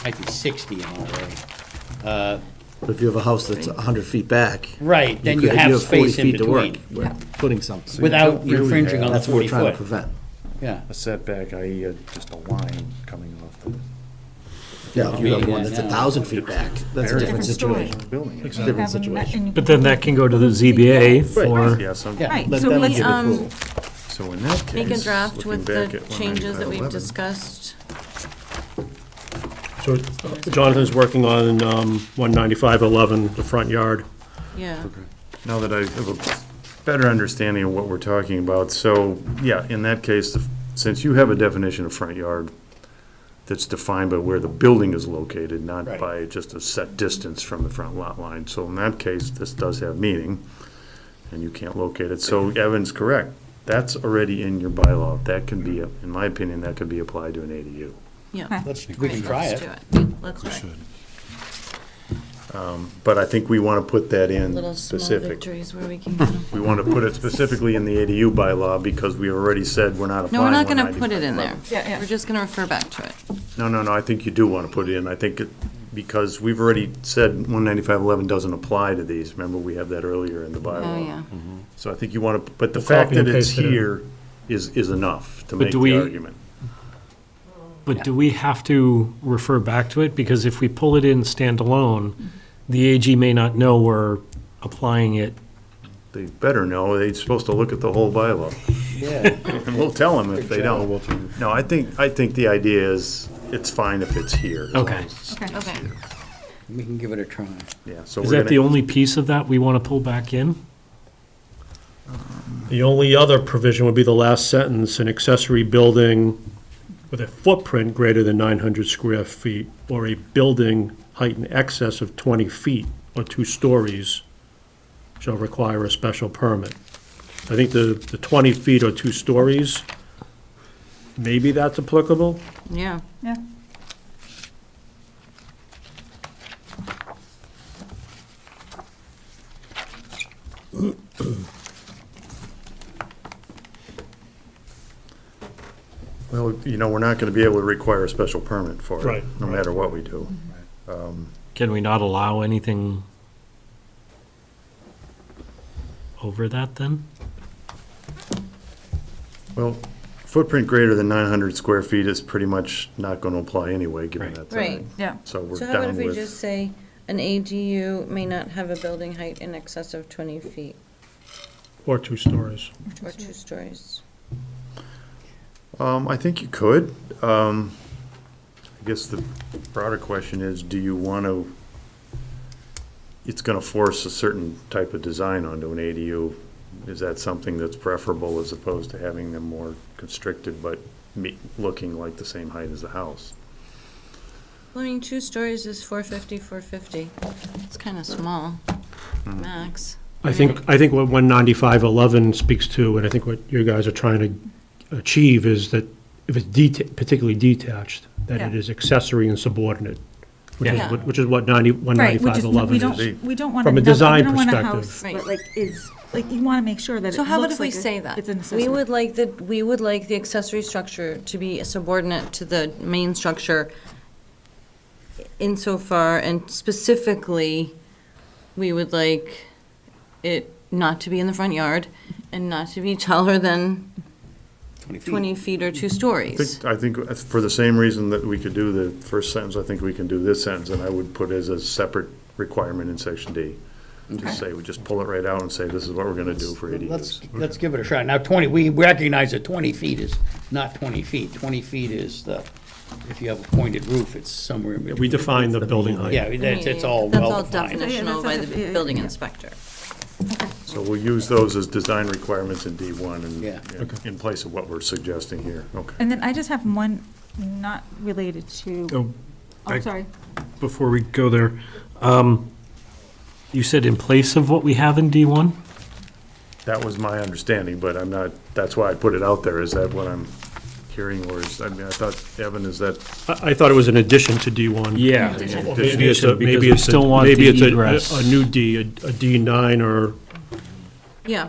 might be 60 in RA.
But if you have a house that's 100 feet back.
Right, then you
could-
have
40
space in
feet to work
between,
with Putting something.
without
don't really
infringing on the
That's what we're
40
trying to
foot.
prevent.
Yeah,
A setback, i.e. just a line coming off the.
Yeah, if you have
Yeah,
one that's
yeah.
1,000 feet back, that's a different
Different story.
situation.
Building.
It's a
You
different
have a net-
situation.
and you
but
can
then that can go to the ZBA for,
Yeah, some,
Yeah.
Right,
Let
so
them
let's,
give approval.
so in that case.
Make a draft
looking
with
back
the
at
changes that we've
19511,
discussed.
So Jonathan's working on 19511, the front yard.
Yeah.
Now that I have better understanding of what we're talking about. So, yeah, in that case, since you have a definition of front yard that's defined by where the building is located, not
Right.
by just a set distance from the front lot line. So in that case, this does have meaning, and you can't locate it. So Evan's correct. That's already in your bylaw. That can be, in my opinion, that could be applied to an ADU.
Yeah.
Okay.
We can try
Let's
it.
do it. Yeah, let's try it.
But I think we want to put that in
Little small
specific.
victories where we can get 'em.
We want to put it specifically in the ADU bylaw because we already said we're not
No,
applying
we're not gonna put it in
195.
there.
Yeah, yeah.
We're just gonna refer back to it.
No, I think you do want to put it in. I think because we've already said 195.11 doesn't apply to these. Remember, we have that earlier in the bylaw.
Oh, yeah.
So I think you want to, but the
We'll
fact
copy and
that it's
paste it in.
here is enough to
But
make
do
the
we-
argument.
But do we have to refer back to it? Because if we pull it in standalone, the AG may not know we're applying it.
They better know. They're supposed to look at the whole bylaw.
Yeah.
And we'll tell them if they don't. No, I think the idea is it's fine if it's here. as long
Okay.
as it's
Okay.
Okay.
We can give it a try.
Yeah, so
Is
we're
that the
gonna,
only piece of that we want to pull back in?
The only other provision would be the last sentence, an accessory building with a footprint greater than 900 square feet, or a building height in excess of 20 feet or 2 stories shall require a special permit. I think the 20 feet or 2 stories, maybe that's applicable.
Yeah.
Yeah.
well, we're not going to be able to require a special permit for it.
Right,
No
right.
matter what we do.
Can we not allow anything over that then?
Well, footprint greater than 900 square feet is pretty much not going to apply anyway, given
Right.
that time.
Right.
Yeah.
So we're
So how about
down
if we
with,
just say, an ADU may not have a building height in excess of 20 feet
Or 2 stories.
or 2 stories?
I think you could. I guess the broader question is, do you want to, it's going to force a certain type of design onto an ADU. Is that something that's preferable as opposed to having them more constricted but looking like the same height as the house?
Well, I mean, 2 stories is 450. It's kind of small, max.
I think what 195.11 speaks to, and I think what you guys are trying to achieve, is that if it's particularly detached, that it
Yeah.
is accessory and subordinate, which is
Yeah.
which is what 195.11
we
is.
don't want
From a
we
design
don't want a
perspective.
house
Right.
that like is, like, you want to make sure that it
So how about
looks
if we
like
say that?
it's an
We
accessory.
would like the accessory structure to be subordinate to the main structure insofar, and specifically, we would like it not to be in the front yard and not to be taller than 20 feet or 2 stories.
I think for the same reason that we could do the first sentence, I think we can do this sentence, and I would put as a separate requirement in section D. Just say, we just pull it right out and say, this is what we're gonna do for ADUs.
Let's give it a try. Now, 20, we recognize that 20 feet is not 20 feet. 20 feet is if you have a pointed roof, it's somewhere in between.
We define the building height.
Yeah, it's all
That's all
well defined.
definitional by the building inspector.
So we'll use those as design requirements in D1 and
Yeah.
in place of what we're suggesting here. Okay.
And then I just have one not related to,
Oh,
oh, sorry.
before we go there, you said in place of what we have in D1?
That was my understanding, but I'm not, that's why I put it out there. Is that what I'm hearing, or is, I thought, Evan, is that,
I thought it was an addition to D1.
Yeah.
Or maybe it's a,
Because
maybe
we
it's
still
a,
want
maybe
the
it's
egress.
a new D, a D9 or,
Yeah,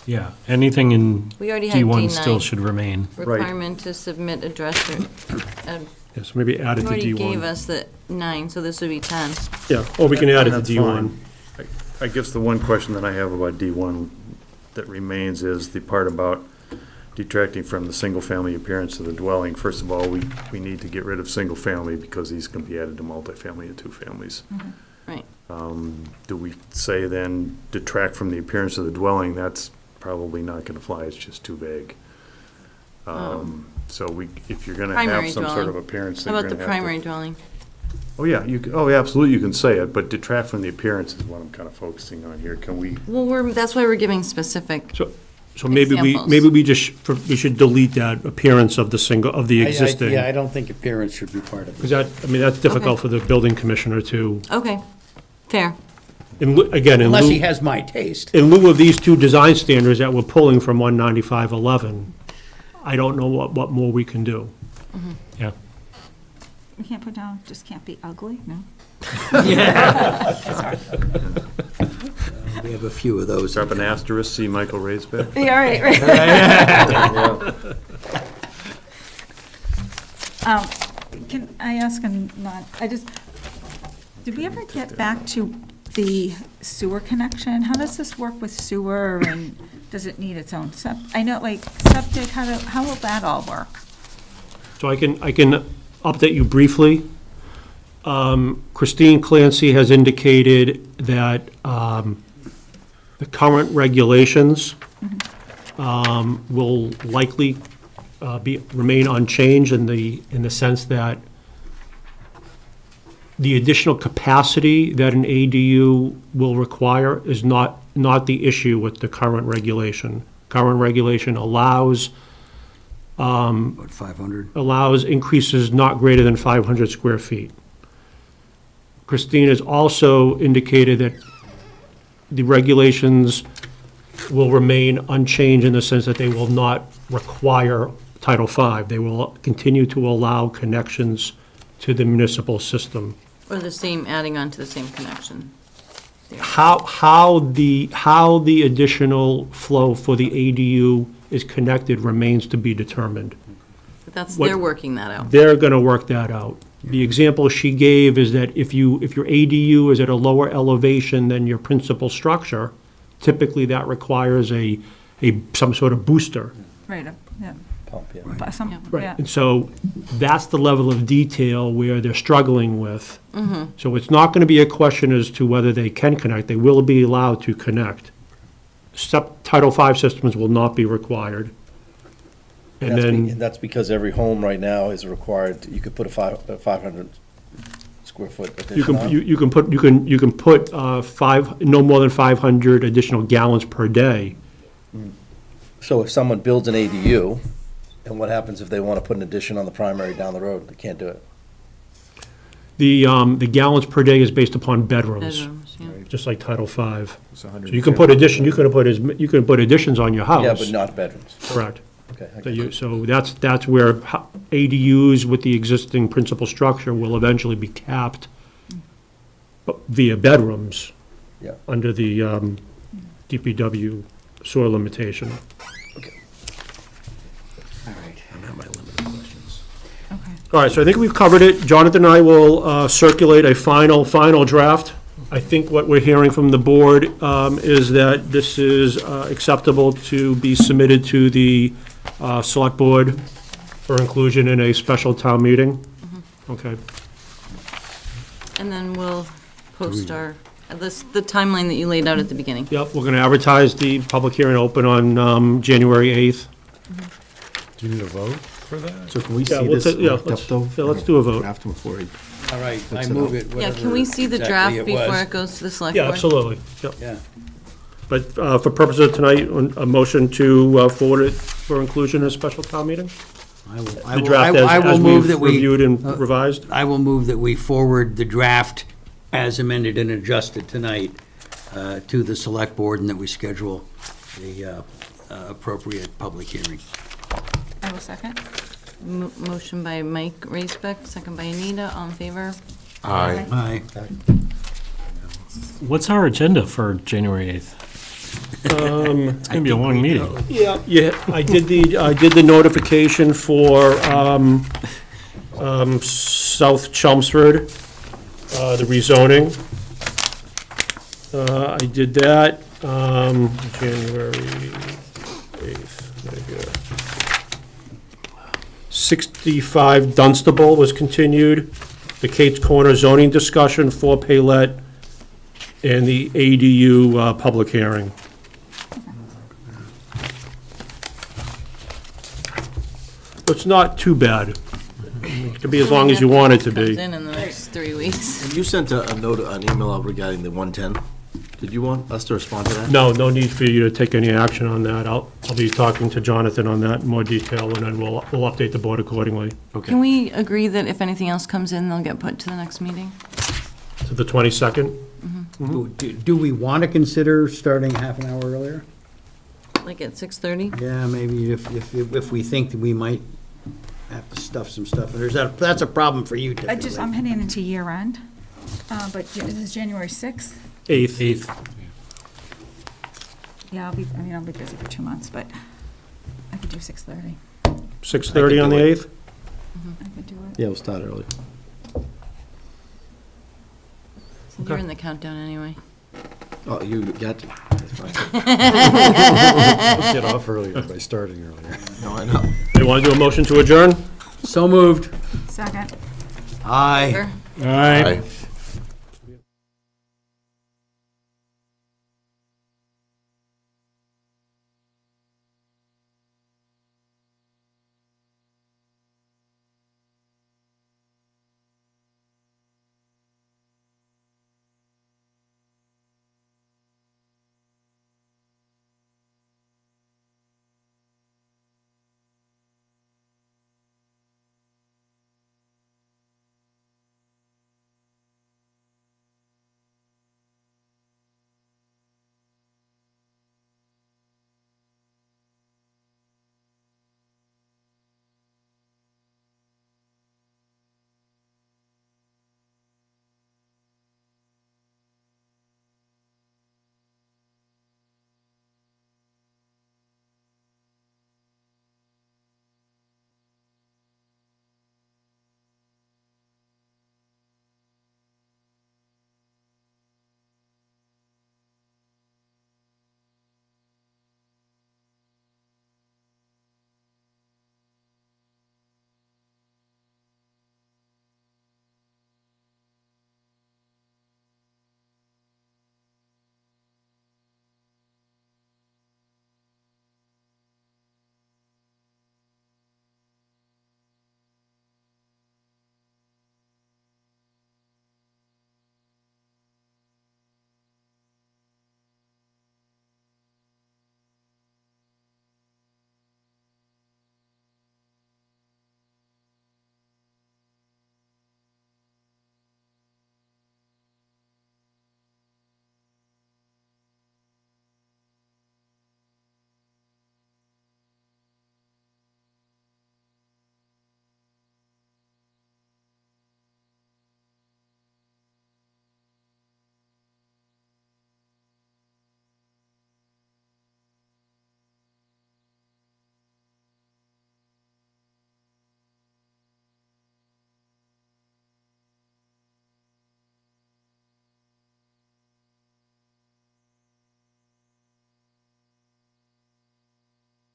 Yeah, anything in
we already had
D1 still
D9,
should remain.
requirement to submit address,
yes, maybe add it
you
to
already gave
D1.
us the 9, so this would be 10.
Yeah, or we can add it to
That's
D1.
fine. I guess the one question that I have about D1 that remains is the part about detracting from the single-family appearance of the dwelling. First of all, we need to get rid of single-family because these can be added to multifamily and 2 families.
Right.
Do we say then detract from the appearance of the dwelling? That's probably not going to fly, it's just too vague. So if you're going to have
Primary
some sort of
dwelling.
appearance,
How
then
about
you're
the
going to have
primary
to.
dwelling?
Oh, yeah, absolutely, you can say it, but detract from the appearance is what I'm kind of focusing on here. Can we,
Well, that's why we're giving specific.
So maybe
Examples.
we should delete that appearance of the existing.
Yeah, I don't think appearance should be part of
Because
it.
that's difficult
Okay.
for the building commissioner to,
Okay, fair.
again,
Unless he has my taste.
in lieu of these two design standards that we're pulling from 19511, I don't know what more we can do.
Yeah.
We can't put down, just can't be ugly, no?
We have a few of those.
drop an asterisk, see Michael Raisbeck?
Yeah, right, right. Can I ask did we ever get back to the sewer connection? How does this work with sewer, and does it need its own I know, like, septic, how will that all work?
So I can update you briefly. Christine Clancy has indicated that the current regulations will likely remain unchanged in the sense that the additional capacity that an ADU will require is not the issue with the current regulation. Current regulation allows
About 500.
increases not greater than 500 square feet. Christine has also indicated that the regulations will remain unchanged in the sense that they will not require Title V. They will continue to allow connections to the municipal system.
Or the same, adding on to the same connection.
How the additional flow for the ADU is connected remains to be determined.
But that's,
What-
they're working that out.
They're gonna work that out. The example she gave is that if your ADU is at a lower elevation than your principal structure, typically that requires some sort of booster.
Right, yeah.
Pump, yeah.
But some, yeah.
And so that's the level of detail where they're struggling with. So it's not gonna be a question as to whether they can connect, they will be allowed to connect. Title V systems will not be required. And then,
That's because every home right now is required, you could put a 500 square foot
you
addition
can,
on.
you can put no more than 500 additional gallons per day.
So if someone builds an ADU, and what happens if they want to put an addition on the primary down the road? They can't do it.
The gallons per day is based upon bedrooms,
Bedrooms, yeah.
just like Title V. So you can put additions on your house.
Yeah, but not bedrooms.
Correct.
Okay. I
So
get it.
so that's where ADUs with the existing principal structure will eventually be capped via bedrooms
Yeah.
under the DPW sewer limitation.
All right.
Okay.
All right, so I think we've covered it. Jonathan and I will circulate a final draft. I think what we're hearing from the board is that this is acceptable to be submitted to the select board for inclusion in a special town meeting? Okay.
And then we'll post the timeline that you laid out at the beginning.
Yep, we're going to advertise the public hearing open on January 8th.
Do you need a vote for that?
So can we
Yeah,
see
we'll
this
ta- yeah,
wrapped up, though?
let's do a vote.
Draft before we-
All right, I
Fix it
move
up.
it,
Yeah,
whatever
can we see the
exactly
draft
it
before
was.
it goes to the select
Yeah,
board?
absolutely. Yep.
Yeah.
But for purposes of tonight, a motion to forward it for inclusion in a special town meeting? The draft
I will
as
move
we've
that we,
reviewed and revised?
I will move that we forward the draft as amended and adjusted tonight to the select board and that we schedule the appropriate public hearing.
I will second.
Motion by Mike Raisbeck, second by Anita, all in favor?
Aye.
Aye.
What's our agenda for January 8th? It's going to be a long meeting.
Yeah, I did the notification for South Chelmsford, the rezoning. I did that, January 8th, right here. 65 Dunstable was continued, the Kate's Corner zoning discussion, 4 Paylette, and the ADU public hearing. It's not too bad. It can be as long as you want it to
Comes
be.
in the next 3 weeks.
You sent a note, an email out regarding the 110. Did you want us to respond to that?
No need for you to take any action on that. I'll be talking to Jonathan on that in more detail, and then we'll update the board accordingly.
Can we agree that if anything else comes in, they'll get put to the next meeting?
To the 22nd?
Do we want to consider starting half an hour earlier?
Like at 6:30?
Yeah, maybe if we think that we might have to stuff some stuff, or that's a problem for you typically.
I'm heading into year end, but this is January 6th.
8th.
Yeah, I'll be busy for 2 months, but I could do 6:30.
6:30 on the 8th?
I could do it.
Yeah, we'll start early.
So you're in the countdown anyway.
Oh, you got to. That's fine.
Get off earlier by starting earlier.
No, I know.
You want to do a motion to adjourn?
So moved.
Second.
Aye.
All right.
Aye.